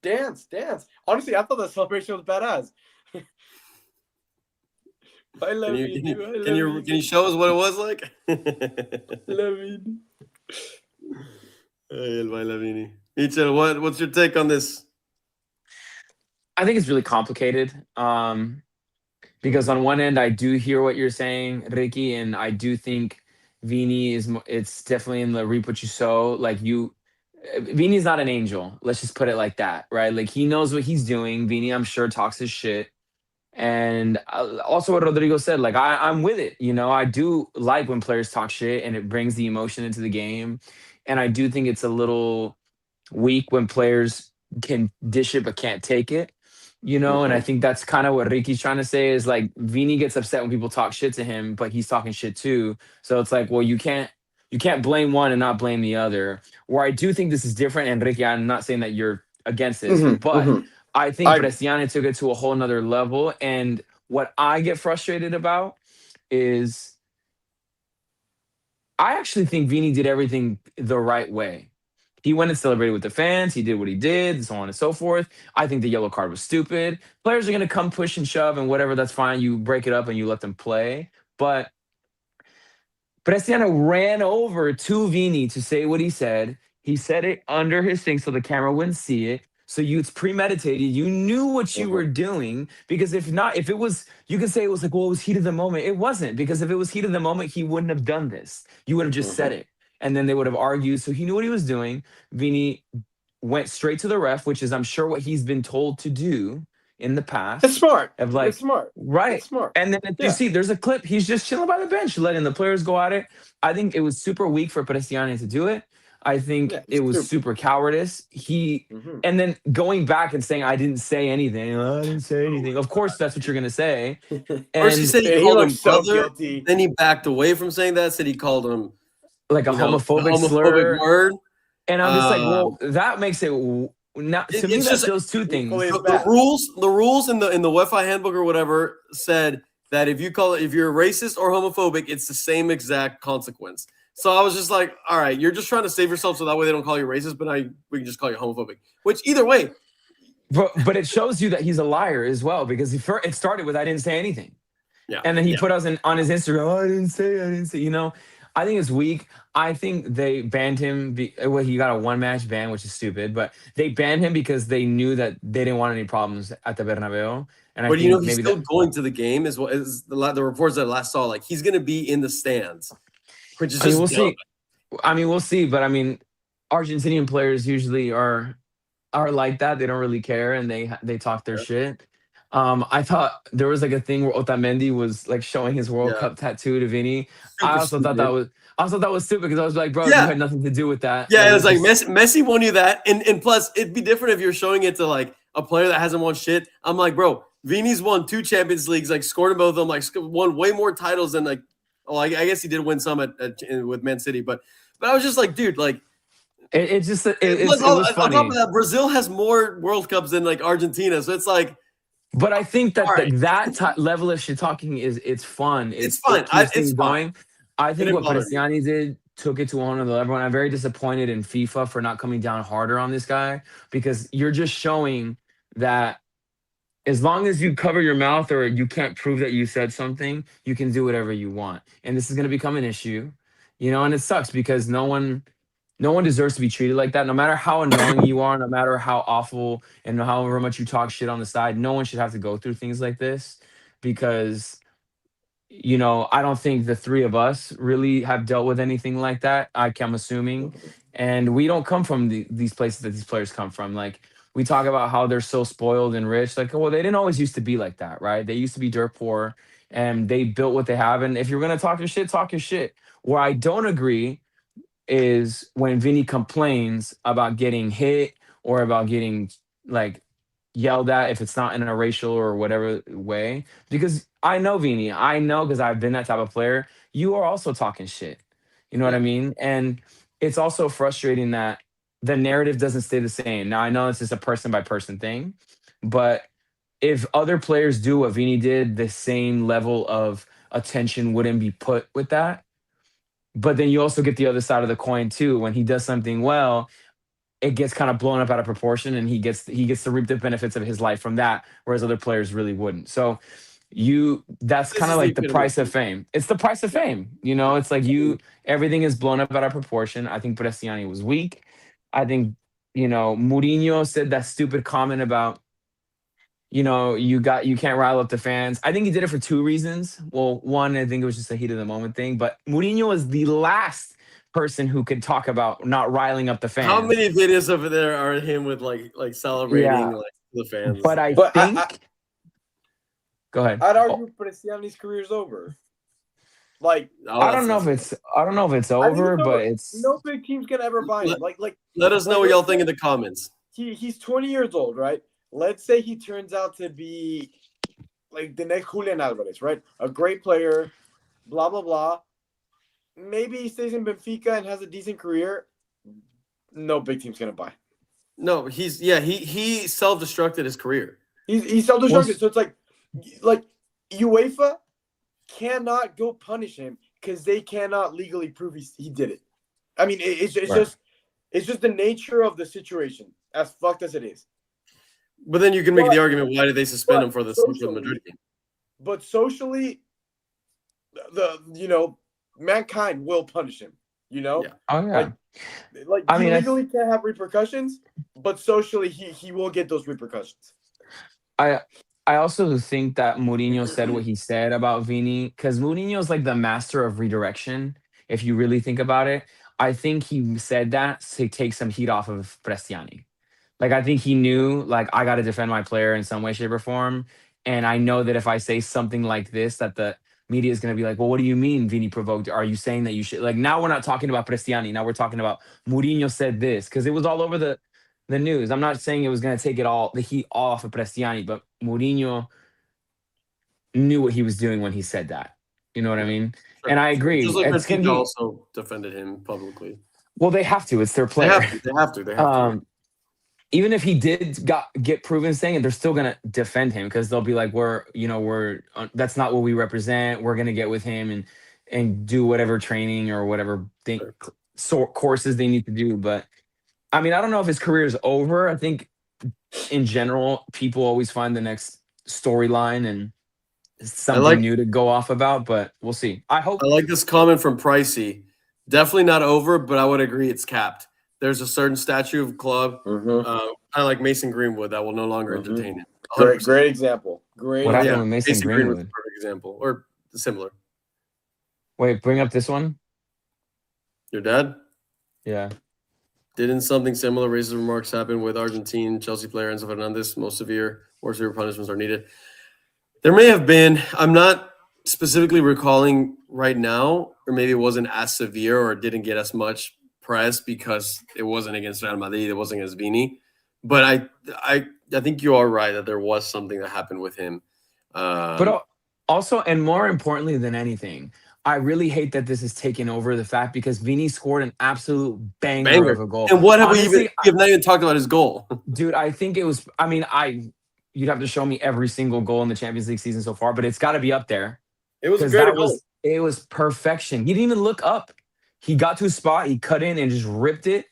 Speaker 3: Dance. Honestly, I thought that celebration was badass. I love you.
Speaker 1: Can you show us what it was like?
Speaker 3: Love you.
Speaker 1: El Bailavini. Michel, what's your take on this?
Speaker 2: I think it's really complicated. Because on one end, I do hear what you're saying, Ricky, and I do think Vini it's definitely in the reap what you sow. Like Vini's not an angel. Let's just put it like that, right? Like he knows what he's doing. Vini, I'm sure, talks his shit. And also what Rodrigo said, like I'm with it. I do like when players talk shit and it brings the emotion into the game. And I do think it's a little weak when players can dish it but can't take it. And I think that's kind of what Ricky's trying to say is like Vini gets upset when people talk shit to him, but he's talking shit too. So it's like, well, you can't blame one and not blame the other. Where I do think this is different, and Ricky, I'm not saying that you're against this, but I think Prestrianni took it to a whole nother level. And what I get frustrated about is I actually think Vini did everything the right way. He went and celebrated with the fans. He did what he did, so on and so forth. I think the yellow card was stupid. Players are going to come push and shove and whatever. That's fine. You break it up and you let them play. But Prestrianni ran over to Vini to say what he said. He said it under his thing so the camera wouldn't see it. So it's premeditated. You knew what you were doing, because if not, if it was, you could say it was like, well, it was heat of the moment. It wasn't, because if it was heat of the moment, he wouldn't have done this. You would have just said it, and then they would have argued. So he knew what he was doing. Vini went straight to the ref, which is, I'm sure, what he's been told to do in the past.
Speaker 3: It's smart.
Speaker 2: Of like,
Speaker 3: It's smart.
Speaker 2: Right.
Speaker 3: It's smart.
Speaker 2: And then you see, there's a clip. He's just chilling by the bench, letting the players go at it. I think it was super weak for Prestrianni to do it. I think it was super cowardice. And then going back and saying, I didn't say anything. I didn't say anything. Of course, that's what you're going to say.
Speaker 1: First he said he called him
Speaker 3: so
Speaker 1: brother,
Speaker 3: guilty.
Speaker 1: then he backed away from saying that, said he called him
Speaker 2: like a homophobic slur.
Speaker 1: word.
Speaker 2: And I'm just like, well, that makes it not, to me, that's those two things.
Speaker 1: The rules in the UEFA handbook or whatever said that if you're racist or homophobic, it's the same exact consequence. So I was just like, all right, you're just trying to save yourself so that way they don't call you racist, but now we can just call you homophobic. Which either way.
Speaker 2: But it shows you that he's a liar as well, because it started with, I didn't say anything.
Speaker 1: Yeah.
Speaker 2: And then he put us on his Instagram, oh, I didn't say. You know, I think it's weak. I think they banned him. He got a 1-match ban, which is stupid, but they banned him because they knew that they didn't want any problems at the Bernabeu. And
Speaker 1: but he's still going to the game, as well as the reports that I last saw. Like, he's going to be in the stands. Which is
Speaker 2: we'll see. We'll see. But I mean, Argentinian players usually are like that. They don't really care, and they talk their shit. I thought there was like a thing where Otamendi was like showing his World Cup tattoo to Vini. I also thought that was stupid, because I was like, bro, you had nothing to do with that.
Speaker 1: Yeah, it was like Messi won you that, and plus it'd be different if you're showing it to like a player that hasn't won shit. I'm like, bro, Vini's won 2 Champions Leagues, like scored in both of them, like won way more titles than like. Oh, I guess he did win some with Man City, but I was just like, dude, like
Speaker 2: it was funny.
Speaker 1: On top of that, Brazil has more World Cups than like Argentina, so it's like.
Speaker 2: But I think that level of shit talking it's fun.
Speaker 1: It's fun. It's
Speaker 2: going. I think what Prestrianni did took it to another level, and I'm very disappointed in FIFA for not coming down harder on this guy, because you're just showing that as long as you cover your mouth or you can't prove that you said something, you can do whatever you want. And this is going to become an issue, you know, and it sucks because no one deserves to be treated like that. No matter how annoying you are, no matter how awful and however much you talk shit on the side, no one should have to go through things like this, because, you know, I don't think the three of us really have dealt with anything like that. I'm assuming. And we don't come from these places that these players come from. Like, we talk about how they're so spoiled and rich. Like, well, they didn't always used to be like that, right? They used to be dirt poor, and they built what they have. And if you're going to talk your shit, talk your shit. Where I don't agree is when Vini complains about getting hit or about getting, like, yelled at if it's not in a racial or whatever way. Because I know Vini. I know, because I've been that type of player. You are also talking shit. You know what I mean? And it's also frustrating that the narrative doesn't stay the same. Now, I know it's just a person-by-person thing, but if other players do what Vini did, the same level of attention wouldn't be put with that. But then you also get the other side of the coin, too. When he does something well, it gets kind of blown up out of proportion, and he gets to reap the benefits of his life from that, whereas other players really wouldn't. So that's kind of like the price of fame. It's the price of fame. You know, it's like everything is blown up out of proportion. I think Prestrianni was weak. I think, you know, Mourinho said that stupid comment about, you know, you can't rile up the fans. I think he did it for 2 reasons. Well, one, I think it was just a heat of the moment thing, but Mourinho was the last person who could talk about not riling up the fans.
Speaker 1: How many videos over there are him with like celebrating like the fans?
Speaker 2: But I think go ahead.
Speaker 3: I'd argue Prestrianni's career's over. Like,
Speaker 2: I don't know if it's over, but it's
Speaker 3: no big team's gonna ever buy him. Like
Speaker 1: let us know what y'all think in the comments.
Speaker 3: He's 20 years old, right? Let's say he turns out to be like the next Julian Alvarez, right? A great player, blah blah blah. Maybe he stays in Benfica and has a decent career. No big team's gonna buy.
Speaker 1: No, he self-destructed his career.
Speaker 3: He's self-destructed. So it's like UEFA cannot go punish him because they cannot legally prove he did it. I mean, it's just the nature of the situation, as fucked as it is.
Speaker 1: But then you can make the argument, why did they suspend him for the Madrid game?
Speaker 3: But socially, mankind will punish him. You know,
Speaker 1: Yeah.
Speaker 2: Oh yeah.
Speaker 3: like
Speaker 2: I
Speaker 3: he
Speaker 2: mean,
Speaker 3: legally can't have repercussions, but socially he will get those repercussions.
Speaker 2: I I also think that Mourinho said what he said about Vini because Mourinho's like the master of redirection. If you really think about it, I think he said that to take some heat off of Prestiani. Like I think he knew like I got to defend my player in some way, shape, or form, and I know that if I say something like this, that the media is going to be like, "Well, what do you mean Vini provoked? Are you saying that you should?" Like now we're not talking about Prestiani. Now we're talking about Mourinho said this because it was all over the news. I'm not saying it was going to take the heat off of Prestiani, but Mourinho knew what he was doing when he said that. You know what I
Speaker 1: Yeah.
Speaker 2: mean?
Speaker 1: Sure,
Speaker 2: And I
Speaker 1: sure.
Speaker 2: agree.
Speaker 1: Just like
Speaker 2: It's going to
Speaker 1: Benfica
Speaker 2: be
Speaker 1: also defended him publicly.
Speaker 2: well. They have to. It's their
Speaker 1: They
Speaker 2: player.
Speaker 1: have to. They have to. They have to. Yeah.
Speaker 2: Even if he did get proven saying it, they're still gonna defend him because they'll be like, we're that's not what we represent. We're gonna get with him and do whatever training or whatever thing
Speaker 1: Sure.
Speaker 2: sort courses they need to do. But I mean, I don't know if his career is over. I think in general, people always find the next storyline and
Speaker 1: I
Speaker 2: something
Speaker 1: like
Speaker 2: new to go off about. But we'll see. I hope.
Speaker 1: I like this comment from Pricey. Definitely not over, but I would agree it's capped. There's a certain statue of club,
Speaker 3: Mm-hmm.
Speaker 1: kind of like Mason Greenwood, that will no longer entertain him.
Speaker 3: Great example. Great.
Speaker 2: What happened
Speaker 1: Yeah,
Speaker 2: with Mason
Speaker 1: Greenwood's a
Speaker 2: Greenwood?
Speaker 1: perfect example, or similar.
Speaker 2: Wait, bring up this one.
Speaker 1: Your dad?
Speaker 2: Yeah.
Speaker 1: Didn't something similar racist remarks happen with Argentine Chelsea player Enzo Fernandez? More severe punishments are needed. There may have been. I'm not specifically recalling right now, or maybe it wasn't as severe or didn't get as much press because it wasn't against Real Madrid, it wasn't against Vini. But I think you are right that there was something that happened with him.
Speaker 2: But also, and more importantly than anything, I really hate that this is taking over the fact because Vini scored an absolute banger of a goal.
Speaker 1: And what have
Speaker 2: Honestly,
Speaker 1: we have not even talked about his goal?
Speaker 2: dude, I think it was. I mean, you'd have to show me every single goal in the Champions League season so far, but it's got to be up there
Speaker 1: It was a
Speaker 2: because
Speaker 1: great goal.
Speaker 2: it was perfection. He didn't even look up. He got to his spot, he cut in and just ripped it,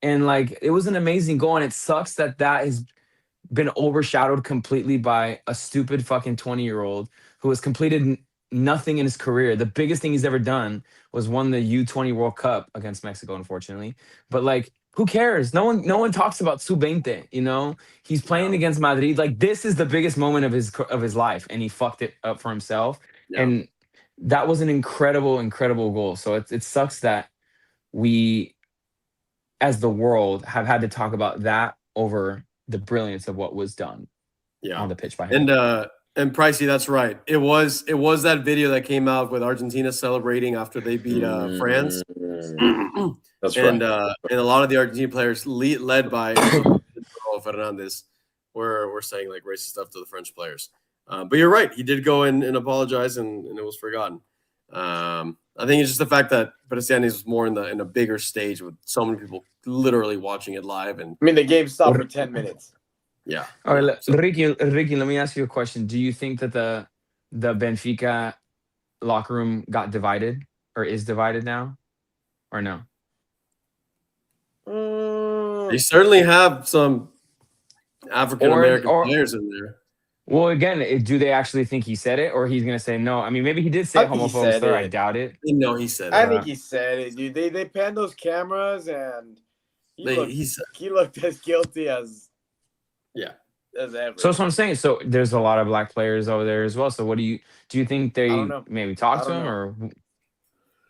Speaker 2: and like it was an amazing goal. And it sucks that has been overshadowed completely by a stupid fucking 20-year-old who has completed nothing in his career. The biggest thing he's ever done was won the U20 World Cup against Mexico, unfortunately. But like, who cares? No one talks about Sub-20, you know? He's playing against Madrid. Like this is the biggest moment of his life, and he fucked it up for himself.
Speaker 1: Yeah.
Speaker 2: And that was an incredible, incredible goal. So it sucks that we, as the world, have had to talk about that over the brilliance of what was done on the pitch by him.
Speaker 1: And Pricey, that's right. It was that video that came out with Argentina celebrating after they beat France.
Speaker 3: That's
Speaker 1: and
Speaker 3: right.
Speaker 1: And a lot of the Argentine players led by Fernandez were saying like racist stuff to the French players. But you're right. He did go in and apologize, and it was forgotten. I think it's just the fact that Prestrianni was more in a bigger stage with so many people literally watching it live. And
Speaker 3: I mean, the game stopped for 10 minutes.
Speaker 1: Yeah.
Speaker 2: All right, Ricky, let me ask you a question. Do you think that the Benfica locker room got divided or is divided now, or no?
Speaker 1: They certainly have some African American
Speaker 2: Or-
Speaker 1: players in there.
Speaker 2: Well, again, do they actually think he said it, or he's gonna say no? I mean, maybe he did say
Speaker 3: I think he
Speaker 2: homophobic
Speaker 3: said
Speaker 2: slur. I
Speaker 3: it.
Speaker 2: doubt it.
Speaker 1: No, he said it.
Speaker 3: I think he said it, dude. They panned those cameras, and he looked as guilty as ever.
Speaker 2: So that's what I'm saying. So there's a lot of black players over there as well. So what do you think they
Speaker 3: don't know.
Speaker 2: maybe talk to
Speaker 3: I
Speaker 2: him,
Speaker 3: don't
Speaker 2: or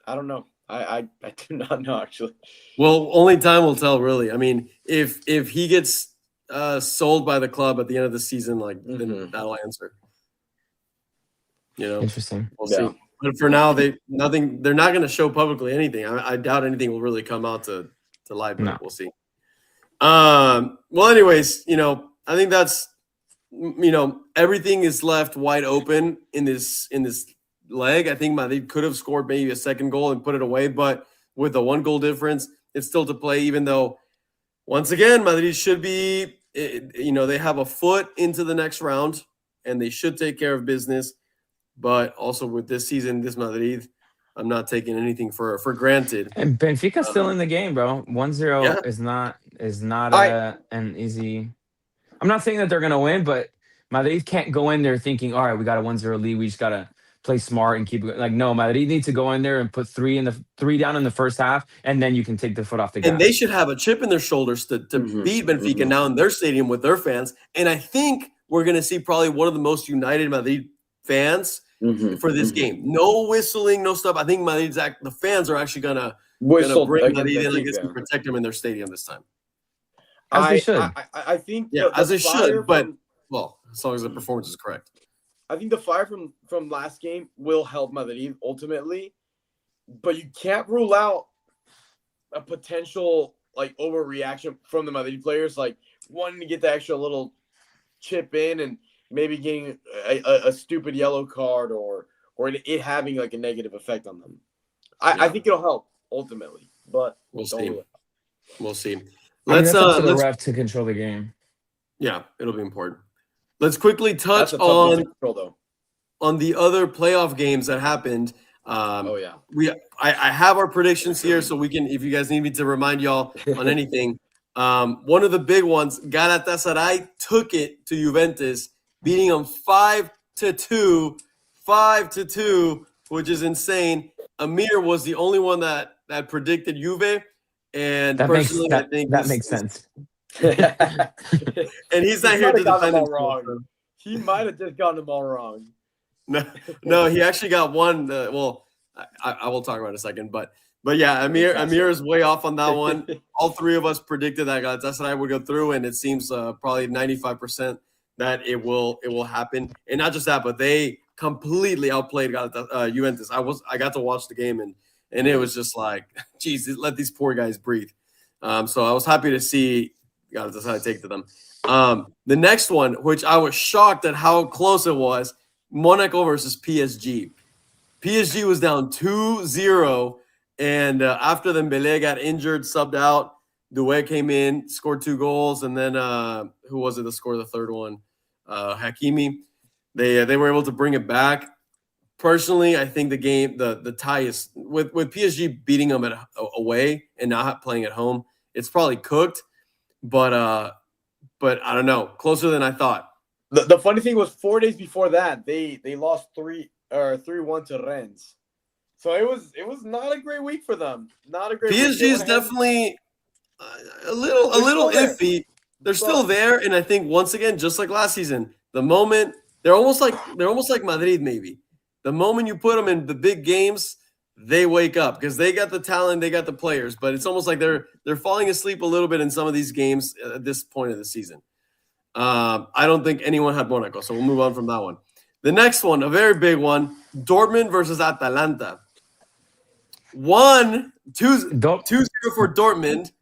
Speaker 3: I don't know. I do not know, actually.
Speaker 1: Well, only time will tell, really. I mean, if he gets sold by the club at the end of the season, like then that'll answer. You know,
Speaker 2: interesting?
Speaker 1: We'll see. But for now, they're not going to show publicly anything. I doubt anything will really come out to light, but we'll see. Well, anyways, I think that's, everything is left wide open in this leg. I think Madrid could have scored maybe a second goal and put it away, but with a 1-goal difference, it's still to play, even though, once again, Madrid should be, they have a foot into the next round and they should take care of business. But also with this season, this Madrid, I'm not taking anything for granted.
Speaker 2: And Benfica's still in the game, bro. 1-0 is not an easy. I'm not saying that they're gonna win, but Madrid can't go in there thinking, all right, we got a 1-0 lead. We just gotta play smart and keep it like no, Madrid need to go in there and put three down in the first half, and then you can take the foot off the gas.
Speaker 1: And they should have a chip in their shoulders to beat Benfica now in their stadium with their fans. And I think we're going to see probably one of the most united Madrid fans for this game. No whistling, no stuff. I think the fans are actually going to bring Madrid in and protect them in their stadium this time.
Speaker 2: As they should.
Speaker 3: I think
Speaker 1: as they should, but well, as long as the performance is correct.
Speaker 3: I think the fire from last game will help Madrid ultimately, but you can't rule out a potential like overreaction from the Madrid players, like wanting to get the extra little chip in and maybe getting a stupid yellow card or it having like a negative effect on them. I think it'll help ultimately, but
Speaker 1: we'll see. We'll see.
Speaker 2: Let's the ref to control the game.
Speaker 1: Yeah, it'll be important. Let's quickly touch on the other playoff games that happened. I have our predictions here, so we can, if you guys need me to remind y'all on anything. One of the big ones, Galatasaray took it to Juventus, beating them 5-2, 5-2, which is insane. Amir was the only one that predicted Juve, and personally, I think
Speaker 2: that makes sense.
Speaker 1: And he's not here to defend him
Speaker 3: wrong. He might have just gotten them all wrong.
Speaker 1: No, he actually got one. I will talk about it in a second, but yeah, Amir is way off on that one. All three of us predicted that Galatasaray would go through, and it seems probably 95% that it will happen. And not just that, but they completely outplayed Juventus. I got to watch the game, and it was just like, geez, let these poor guys breathe. So I was happy to see Galatasaray take to them. The next one, which I was shocked at how close it was, Monaco versus PSG. PSG was down 2-0, and after Dembélé got injured, subbed out, Doué came in, scored 2 goals, and then who was it that scored the third one? Hakimi. They were able to bring it back. Personally, I think the game, the tie is with PSG beating them away and not playing at home. It's probably cooked, but I don't know, closer than I thought.
Speaker 3: The funny thing was 4 days before that they lost 3-1 to Rennes, so it was not a great week for them. Not a great.
Speaker 1: PSG is definitely a little iffy. They're still there, and I think once again, just like last season, the moment they're almost like Madrid maybe. The moment you put them in the big games, they wake up because they got the talent, they got the players, but it's almost like they're falling asleep a little bit in some of these games at this point of the season. I don't think anyone had Monaco, so we'll move on from that one. The next one, a very big one, Dortmund versus Atalanta. 2-0 for Dortmund.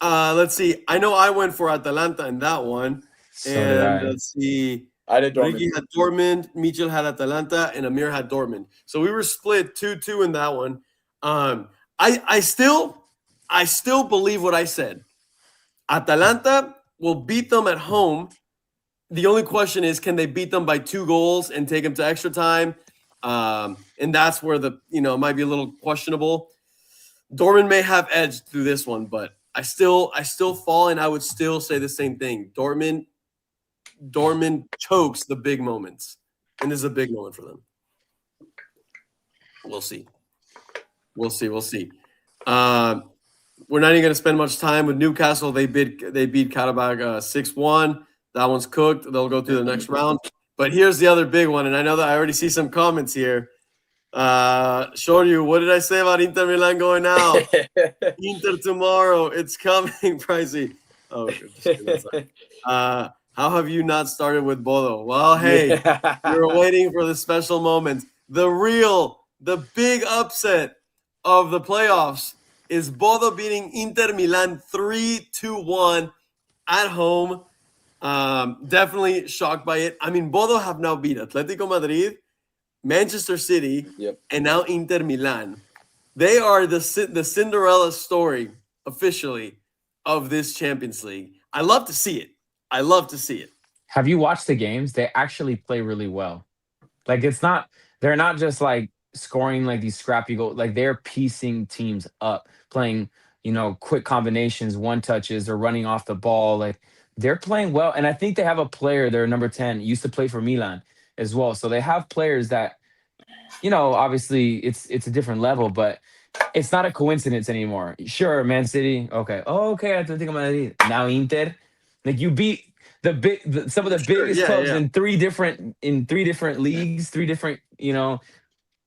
Speaker 1: Let's see. I know I went for Atalanta in that one.
Speaker 2: So and
Speaker 1: let's see.
Speaker 3: I did Dortmund.
Speaker 1: Ricky had Dortmund, Mitchell had Atalanta, and Amir had Dortmund. So we were split 2-2 in that one. I still believe what I said. Atalanta will beat them at home. The only question is, can they beat them by 2 goals and take them to extra time? And that's where it might be a little questionable. Dortmund may have edged through this one, but I still fall, and I would still say the same thing. Dortmund chokes the big moments, and this is a big moment for them. We'll see. We're not even going to spend much time with Newcastle. They beat Karabakh 6-1. That one's cooked. They'll go through the next round. But here's the other big one, and I know that I already see some comments here. Shoryu, what did I say about Inter Milan going out? Inter tomorrow. It's coming, Pricey. Oh, how have you not started with Bodo? Well, hey, you're waiting for the special moment. The big upset of the playoffs is Bodo beating Inter Milan 3-1 at home. Definitely shocked by it. I mean, Bodo have now beat Atletico Madrid, Manchester City, and now Inter Milan. They are the Cinderella story officially of this Champions League. I love to see it.
Speaker 2: Have you watched the games? They actually play really well. Like they're not just like scoring like these scrappy goals. Like they're piecing teams up, playing, quick combinations, one touches, or running off the ball. Like they're playing well. And I think they have a player, their number 10, used to play for Milan as well. So they have players that obviously it's a different level, but it's not a coincidence anymore. Sure, Man City, okay. Oh, okay, Atletico Madrid. Now Inter. Like you beat some of the
Speaker 1: Sure,
Speaker 2: biggest
Speaker 1: yeah,
Speaker 2: clubs
Speaker 1: yeah.
Speaker 2: in three different leagues, three different,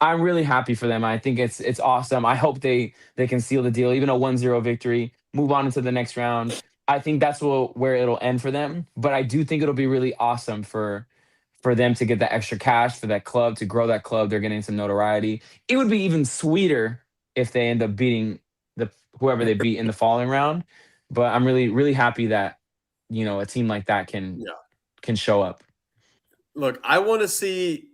Speaker 2: I'm really happy for them. I think it's awesome. I hope they can seal the deal, even a 1-0 victory, move on into the next round. I think that's where it'll end for them. But I do think it'll be really awesome for them to get that extra cash, for that club to grow that club. They're getting some notoriety. It would be even sweeter if they end up beating the whoever they beat in the following round. But I'm really, really happy that a team like that
Speaker 1: Yeah.
Speaker 2: can show up.
Speaker 1: Look, I want to see.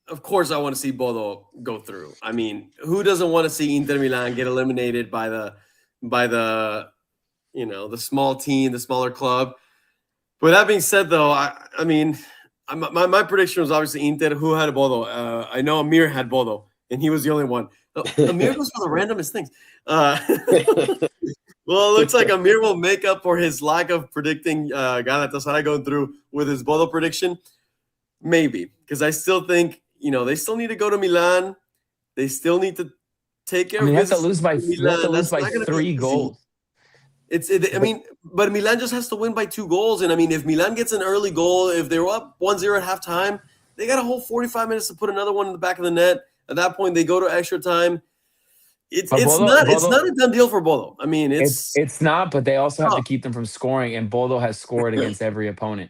Speaker 1: Of course, I want to see Bodo go through. I mean, who doesn't want to see Inter Milan get eliminated by the the small team, the smaller club? But that being said, though, I mean, my prediction was obviously Inter. Who had Bodo? I know Amir had Bodo, and he was the only one. Amir goes for the randomest things. Well, it looks like Amir will make up for his lack of predicting Galatasaray going through with his Bodo prediction. Maybe, because I still think they still need to go to Milan. They still need to take care
Speaker 2: I mean,
Speaker 1: of
Speaker 2: they have to
Speaker 1: business.
Speaker 2: lose by
Speaker 1: That's not going to be
Speaker 2: 3
Speaker 1: easy.
Speaker 2: goals.
Speaker 1: But Milan just has to win by 2 goals. And I mean, if Milan gets an early goal, if they're up 1-0 at halftime, they got a whole 45 minutes to put another one in the back of the net. At that point, they go to extra time. It's not a done deal for Bodo. I mean,
Speaker 2: it's not, but they also have to keep them from scoring, and Bodo has scored against every opponent.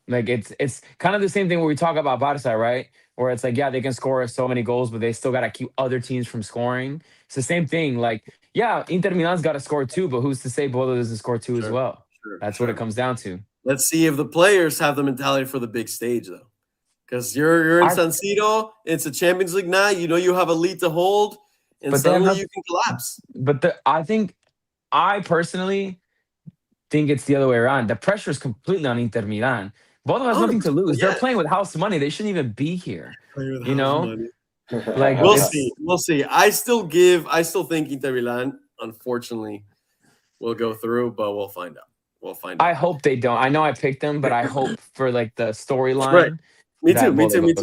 Speaker 2: Like it's kind of the same thing where we talk about Barca, right? Where it's like, yeah, they can score so many goals, but they still got to keep other teams from scoring. It's the same thing. Like, yeah, Inter Milan's got to score 2, but who's to say Bodo doesn't score 2 as well? That's what it comes down to.
Speaker 1: Let's see if the players have the mentality for the big stage, though. Because you're in San Siro, it's a Champions League night. You have a lead to hold, and suddenly you can collapse.
Speaker 2: But I personally think it's the other way around. The pressure is completely on Inter Milan. Bodo has nothing to lose. They're playing with house money. They shouldn't even be here. Like
Speaker 1: we'll see. I still think Inter Milan, unfortunately, will go through, but we'll find out.
Speaker 2: I hope they don't. I know I picked them, but I hope for like the storyline.
Speaker 1: Right. Me too.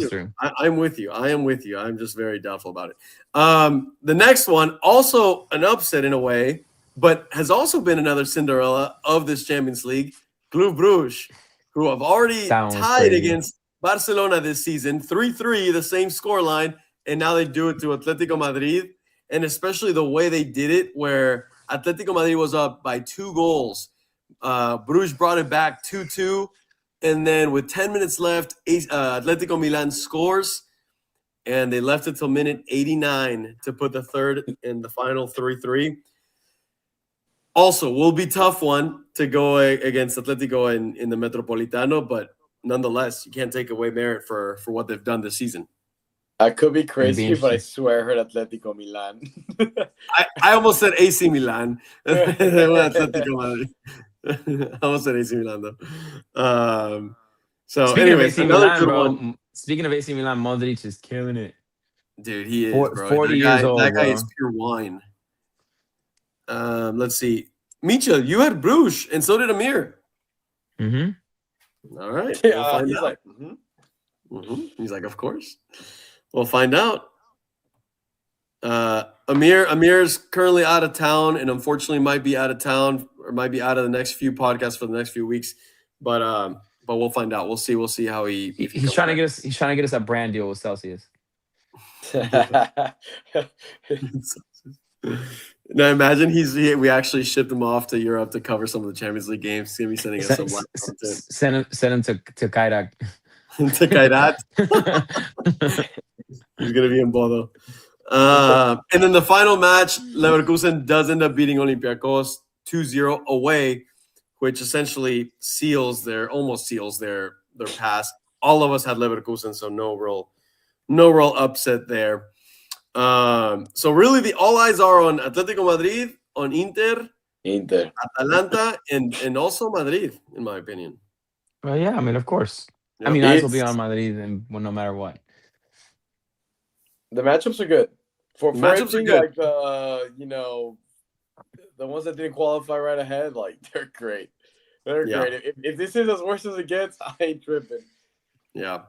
Speaker 2: Through.
Speaker 1: I'm with you. I'm just very doubtful about it. The next one, also an upset in a way, but has also been another Cinderella of this Champions League, Club Brugge, who have already tied against Barcelona this season, 3-3, the same scoreline, and now they do it to Atletico Madrid, and especially the way they did it, where Atletico Madrid was up by 2 goals. Bruges brought it back 2-2, and then with 10 minutes left, Atletico Milan scores, and they left it till minute 89 to put the third and the final 3-3. Also, will be tough one to go against Atletico in the Metropolitano, but nonetheless, you can't take away merit for what they've done this season.
Speaker 3: I could be crazy, but I swear I heard Atletico Milan.
Speaker 1: I almost said AC Milan. Atletico Madrid. I almost said AC Milan, though. So,
Speaker 2: speaking
Speaker 1: anyways,
Speaker 2: of AC
Speaker 1: another
Speaker 2: Milan,
Speaker 1: good
Speaker 2: bro,
Speaker 1: one.
Speaker 2: Speaking of AC Milan, Modric is killing it.
Speaker 1: Dude, he is, bro.
Speaker 2: 40 years old,
Speaker 1: that guy
Speaker 2: bro.
Speaker 1: is pure wine. Let's see. Mitchell, you had Bruges, and so did Amir.
Speaker 2: Mm-hmm.
Speaker 1: All right.
Speaker 3: Yeah,
Speaker 1: we'll find
Speaker 3: he's
Speaker 1: out.
Speaker 3: like,
Speaker 1: He's like, of course. We'll find out. Amir's currently out of town, and unfortunately might be out of town or might be out of the next few podcasts for the next few weeks. But we'll find out. We'll see how
Speaker 2: he's trying to get us. He's trying to get us a brand deal with Celsius.
Speaker 1: Now imagine we actually shipped him off to Europe to cover some of the Champions League games. He's gonna be sending us some live content.
Speaker 2: Send him to Kairak.
Speaker 1: To Kairat. He's gonna be in Bodo. And then the final match, Leverkusen does end up beating Olympiacos 2-0 away, which essentially almost seals their pass. All of us had Leverkusen, so no real upset there. So really, all eyes are on Atletico Madrid, on Inter, Atalanta, and also Madrid, in my opinion.
Speaker 2: Well, yeah, I mean, of course.
Speaker 1: Yeah,
Speaker 2: I mean, eyes will be on Madrid, and no matter what.
Speaker 3: The matchups are good. For
Speaker 1: matchups are good.
Speaker 3: Like the ones that didn't qualify right ahead, like they're great. They're great. If this is as worse as it gets, I ain't tripping.
Speaker 1: Yeah.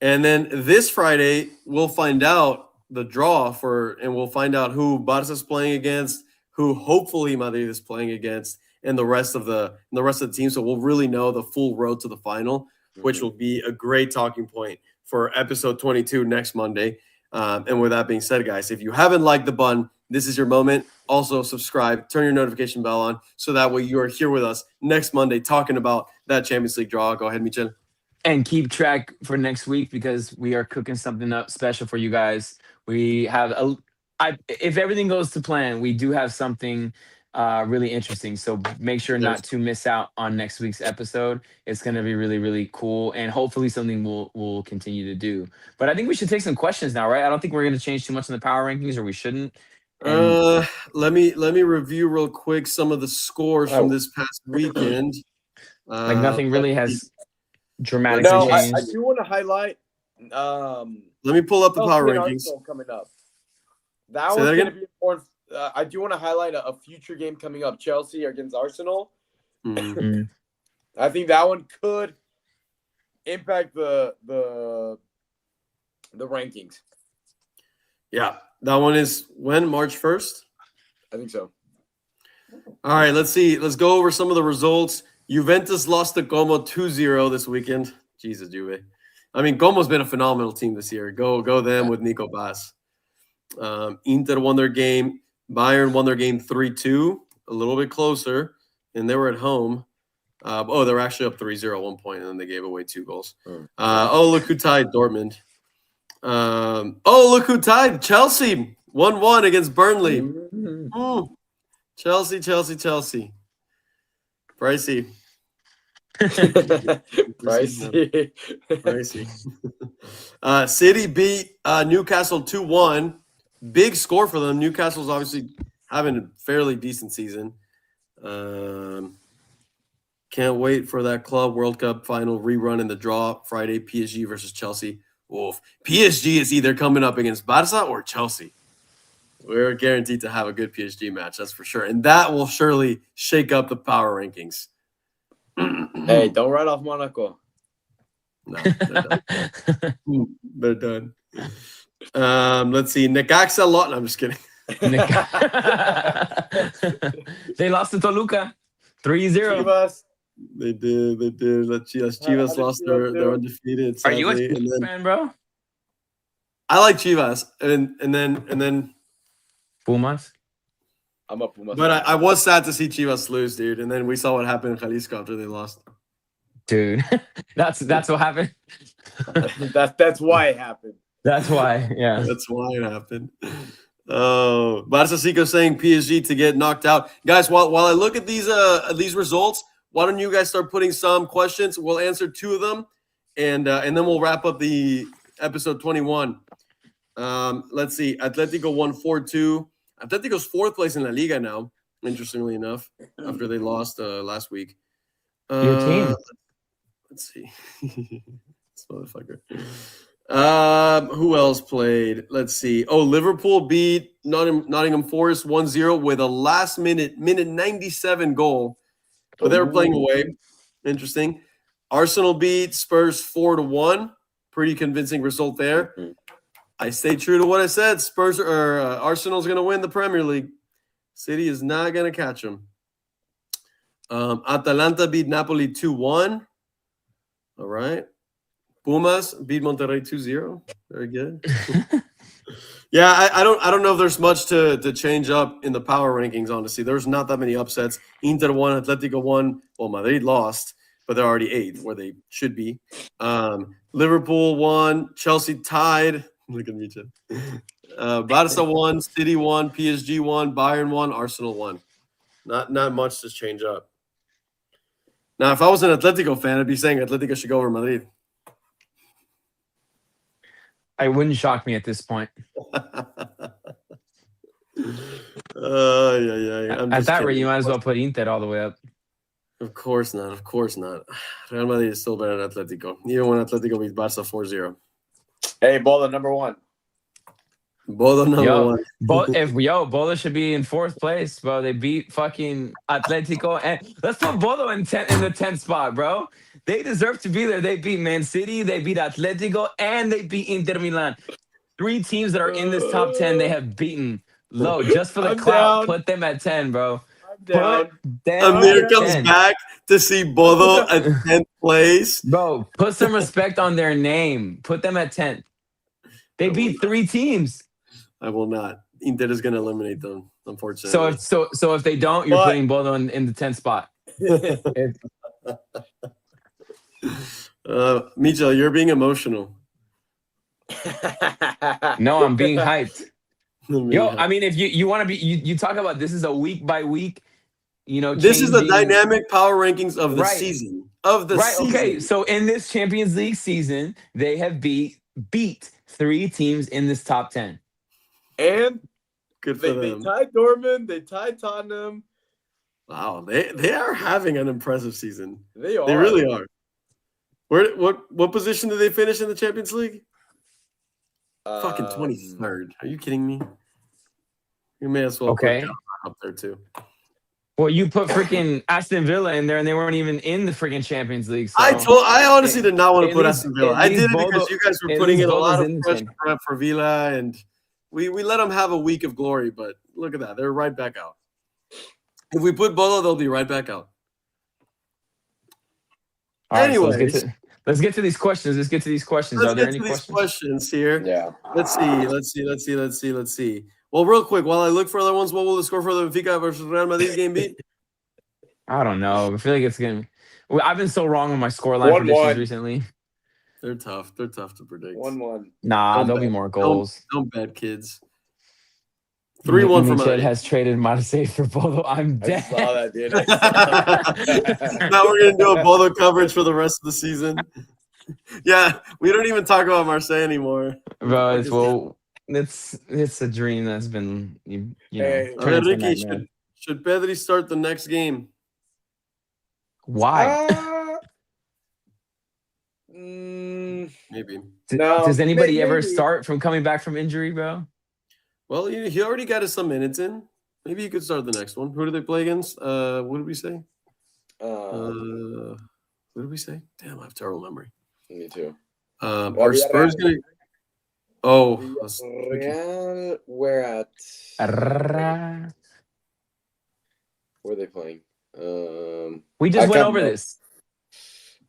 Speaker 1: And then this Friday, we'll find out the draw and we'll find out who Barca's playing against, who hopefully Madrid is playing against, and the rest of the team. So we'll really know the full road to the final, which will be a great talking point for episode 22 next Monday. And with that being said, guys, if you haven't liked the button, this is your moment. Also, subscribe, turn your notification bell on, so that way you are here with us next Monday talking about that Champions League draw. Go ahead, Michel.
Speaker 2: And keep track for next week because we are cooking something up special for you guys. We have if everything goes to plan, we do have something really interesting. So make sure not to miss out on next week's episode. It's going to be really, really cool, and hopefully something we'll continue to do. But I think we should take some questions now, right? I don't think we're going to change too much in the power rankings, or we shouldn't.
Speaker 1: Let me review real quick some of the scores from this past weekend.
Speaker 2: Like nothing really has dramatically changed.
Speaker 3: I do want to highlight.
Speaker 1: Let me pull up the power rankings
Speaker 3: coming up. That one's going to be important. I do want to highlight a future game coming up: Chelsea against Arsenal.
Speaker 1: Mm-hmm.
Speaker 3: I think that one could impact the rankings.
Speaker 1: Yeah, that one is when? March 1st?
Speaker 3: I think so.
Speaker 1: All right, let's see. Let's go over some of the results. Juventus lost to Como 2-0 this weekend. Jesus, Juve. I mean, Como's been a phenomenal team this year. Go them with Nico Bass. Inter won their game. Bayern won their game 3-2, a little bit closer, and they were at home. They were actually up 3-0 at one point, and then they gave away 2 goals. Look who tied Dortmund. Look who tied Chelsea 1-1 against Burnley. Chelsea. Pricey. Pricey. City beat Newcastle 2-1. Big score for them. Newcastle's obviously having a fairly decent season. Can't wait for that Club World Cup final rerun in the draw Friday. PSG versus Chelsea. Wolf. PSG is either coming up against Barca or Chelsea. We're guaranteed to have a good PSG match, that's for sure. And that will surely shake up the power rankings.
Speaker 3: Hey, don't write off Monaco.
Speaker 1: No, they're done. Let's see. Necaxa lost. No, I'm just kidding.
Speaker 2: They lost to Toluca 3-0.
Speaker 3: Chivas.
Speaker 1: They did. Chivas lost their undefeated.
Speaker 2: Sadly. Are you a
Speaker 1: Chivas
Speaker 2: fan, bro?
Speaker 1: I like Chivas, and then
Speaker 2: Pumas.
Speaker 3: I'm a Pumas.
Speaker 1: But I was sad to see Chivas lose, dude. And then we saw what happened in Jalisco after they lost.
Speaker 2: Dude, that's what happened.
Speaker 3: that's why it happened.
Speaker 2: That's why, yeah.
Speaker 1: That's why it happened. Oh, Barça Cico saying PSG to get knocked out. Guys, while I look at these results, why don't you guys start putting some questions? We'll answer 2 of them, and then we'll wrap up the episode 21. Let's see. Atletico won 4-2. Atletico's 4th place in La Liga now, interestingly enough, after they lost last week.
Speaker 2: Your team.
Speaker 1: Let's see. This motherfucker. Who else played? Let's see. Liverpool beat Nottingham Forest 1-0 with a last minute 97 goal. But they were playing away. Interesting. Arsenal beat Spurs 4-1. Pretty convincing result there. I stay true to what I said. Arsenal's going to win the Premier League. City is not going to catch them. Atalanta beat Napoli 2-1. All right. Pumas beat Monterrey 2-0. Very good. Yeah, I don't know if there's much to change up in the power rankings, honestly. There's not that many upsets. Inter won, Atletico won. Well, Madrid lost, but they're already 8th where they should be. Liverpool won. Chelsea tied. Look at me, Jen. Barca won. City won. PSG won. Bayern won. Arsenal won. Not much to change up. Now, if I was an Atletico fan, I'd be saying Atletico should go over Madrid.
Speaker 2: It wouldn't shock me at this point.
Speaker 1: Yeah.
Speaker 2: At that rate, you might as well put Inter all the way up.
Speaker 1: Of course not. Real Madrid is still better than Atletico. Even when Atletico beat Barca 4-0.
Speaker 3: Hey, Bola, number 1.
Speaker 1: Bodo number one.
Speaker 2: Bodo should be in 4th place, bro. They beat fucking Atletico, and let's put Bodo in the 10th spot, bro. They deserve to be there. They beat Man City, they beat Atletico, and they beat Inter Milan. 3 teams that are in this top 10 they have beaten. Low, just for the clout, put them at 10, bro.
Speaker 3: I'm down.
Speaker 1: Amir comes back to see Bodo at 10th place.
Speaker 2: Bro, put some respect on their name. Put them at 10th. They beat 3 teams.
Speaker 1: I will not. Inter is going to eliminate them, unfortunately.
Speaker 2: So if they don't, you're putting Bodo in the 10th spot.
Speaker 1: Michel, you're being emotional.
Speaker 2: No, I'm being hyped. Yo, I mean, if you want to be, you talk about this is a week by week,
Speaker 1: this is the dynamic power rankings of the season. Season.
Speaker 2: Okay, so in this Champions League season, they have beat 3 teams in this top 10.
Speaker 3: And
Speaker 1: good for them.
Speaker 3: They tied Dortmund. They tied Tottenham.
Speaker 1: Wow, they are having an impressive season.
Speaker 3: They are.
Speaker 1: They really are. What position did they finish in the Champions League? Fucking 23rd. Are you kidding me? You may as well put up there too.
Speaker 2: Well, you put freaking Aston Villa in there, and they weren't even in the freaking Champions League. So.
Speaker 1: I honestly did not want to put Aston Villa. I did it because you guys were putting in a lot of pressure for Villa, and we let them have a week of glory. But look at that; they're right back out. If we put Bodo, they'll be right back out. Anyways,
Speaker 2: so let's get to these questions. Are there any questions
Speaker 1: here?
Speaker 3: Yeah.
Speaker 1: Let's see. Well, real quick, while I look for other ones, what will the score for the Benfica versus Real Madrid game be?
Speaker 2: I don't know. I feel like it's going to... I've been so wrong on my scoreline predictions recently.
Speaker 1: They're tough. They're tough to predict.
Speaker 3: 1-1.
Speaker 2: Nah, there'll be more goals.
Speaker 1: Don't bet, kids. 3-1 for Madrid.
Speaker 2: Has traded Marseille for Bodo. I'm dead.
Speaker 3: I saw that, dude.
Speaker 1: Now we're going to do a Bodo coverage for the rest of the season. Yeah, we don't even talk about Marseille anymore.
Speaker 2: Bro, it's a dream that's been
Speaker 1: Hey, Ricky, should Pedri start the next game?
Speaker 2: Why?
Speaker 1: Maybe.
Speaker 2: Does anybody ever start from coming back from injury, bro?
Speaker 1: Well, he already got us some minutes in. Maybe you could start the next one. Who do they play against? What did we say? What did we say? Damn, I have terrible memory.
Speaker 3: Me too.
Speaker 1: Are Spurs going to... Oh.
Speaker 3: Real, where at? Where are they playing?
Speaker 2: We just went over this.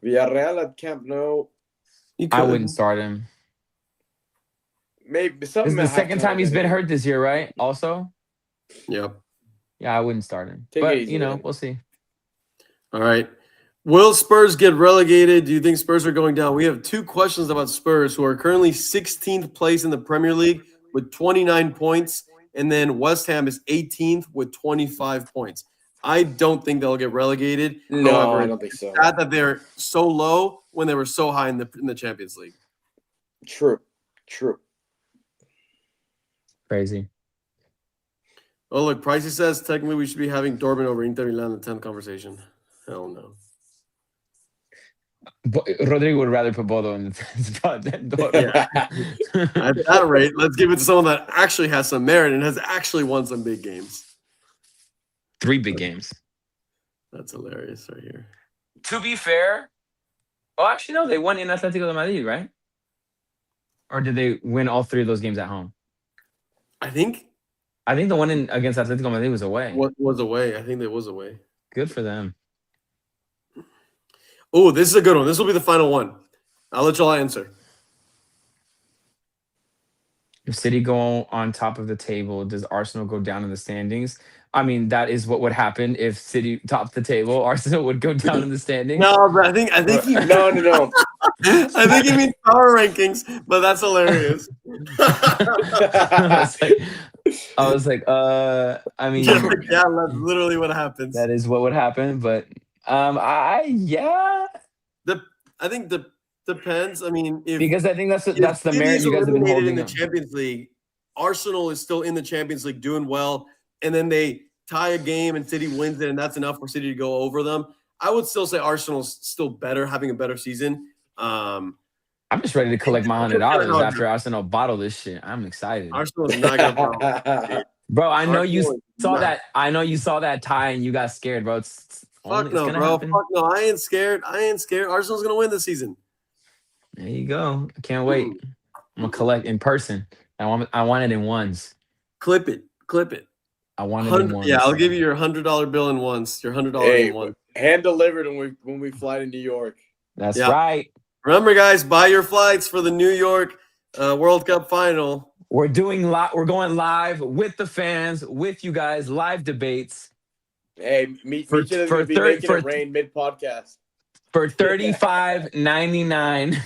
Speaker 3: Villarreal at Camp Nou.
Speaker 2: I wouldn't start him.
Speaker 3: Maybe
Speaker 2: this is the second time he's been hurt this year, right? Also?
Speaker 1: Yep.
Speaker 2: Yeah, I wouldn't start him. But, we'll see.
Speaker 1: All right. Will Spurs get relegated? Do you think Spurs are going down? We have 2 questions about Spurs, who are currently 16th place in the Premier League with 29 points. And then West Ham is 18th with 25 points. I don't think they'll get relegated.
Speaker 3: No,
Speaker 1: However,
Speaker 3: I don't think so.
Speaker 1: It's sad that they're so low when they were so high in the Champions League.
Speaker 3: True.
Speaker 2: Crazy.
Speaker 1: Oh, look, Pricey says technically we should be having Dortmund over Inter Milan in the 10th conversation. Hell no.
Speaker 2: Rodrigo would rather put Bodo in the 10th spot than Dortmund.
Speaker 1: Yeah. At that rate, let's give it to someone that actually has some merit and has actually won some big games.
Speaker 2: 3 big games.
Speaker 1: That's hilarious right here.
Speaker 2: To be fair, actually, no, they won in Atletico de Madrid, right? Or did they win all 3 of those games at home?
Speaker 1: I think
Speaker 2: the one against Atletico de Madrid was away.
Speaker 1: What was away? I think it was away.
Speaker 2: Good for them.
Speaker 1: Oh, this is a good one. This will be the final one. I'll let y'all answer.
Speaker 2: If City go on top of the table, does Arsenal go down in the standings? I mean, that is what would happen if City topped the table. Arsenal would go down in the standings.
Speaker 1: No, but I think he
Speaker 3: no.
Speaker 1: I think he means power rankings, but that's hilarious.
Speaker 2: I was like, I mean,
Speaker 1: yeah, that's literally what happens.
Speaker 2: That is what would happen, but I
Speaker 1: think depends. I mean,
Speaker 2: because I think that's the merit you guys have been holding
Speaker 1: in the Champions League. Arsenal is still in the Champions League doing well, and then they tie a game and City wins it, and that's enough for City to go over them. I would still say Arsenal's still better, having a better season.
Speaker 2: I'm just ready to collect my $100
Speaker 1: Arsenal-
Speaker 2: after Arsenal bottle this shit. I'm excited.
Speaker 1: Arsenal's not gonna.
Speaker 2: Bro, I know you
Speaker 1: Arsenal is
Speaker 2: saw
Speaker 1: not.
Speaker 2: that. I know you saw that tie and you got scared, bro. It's
Speaker 1: Fuck
Speaker 2: it's
Speaker 1: no,
Speaker 2: gonna
Speaker 1: bro.
Speaker 2: happen.
Speaker 1: Fuck no. I ain't scared. Arsenal's gonna win this season.
Speaker 2: There you go. I can't wait. I'm gonna collect in person. I want it in ones.
Speaker 1: Clip it.
Speaker 2: I want it in ones.
Speaker 1: Yeah, I'll give you your $100 bill in ones. Your $100 in ones.
Speaker 3: Hand delivered when we fly to New York.
Speaker 2: That's right.
Speaker 1: Remember, guys, buy your flights for the New York World Cup final.
Speaker 2: We're doing We're going live with the fans, with you guys, live debates.
Speaker 3: Hey, Meach is going to be making it rain mid-podcast.
Speaker 2: For $35.99.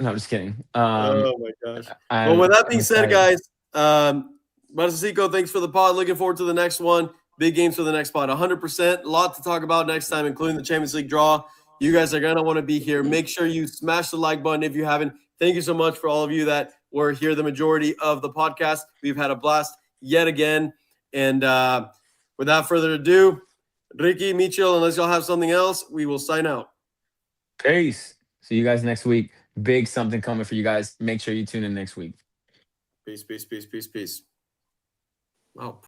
Speaker 2: No, I'm just kidding.
Speaker 1: Oh, my gosh. Well, with that being said, guys, Marcico, thanks for the pod. Looking forward to the next one. Big games for the next pod. 100%. A lot to talk about next time, including the Champions League draw. You guys are going to want to be here. Make sure you smash the like button if you haven't. Thank you so much for all of you that were here the majority of the podcast. We've had a blast yet again. And without further ado, Ricky, Michel, unless y'all have something else, we will sign out.
Speaker 2: Peace. See you guys next week. Big something coming for you guys. Make sure you tune in next week.
Speaker 1: Peace. Wow.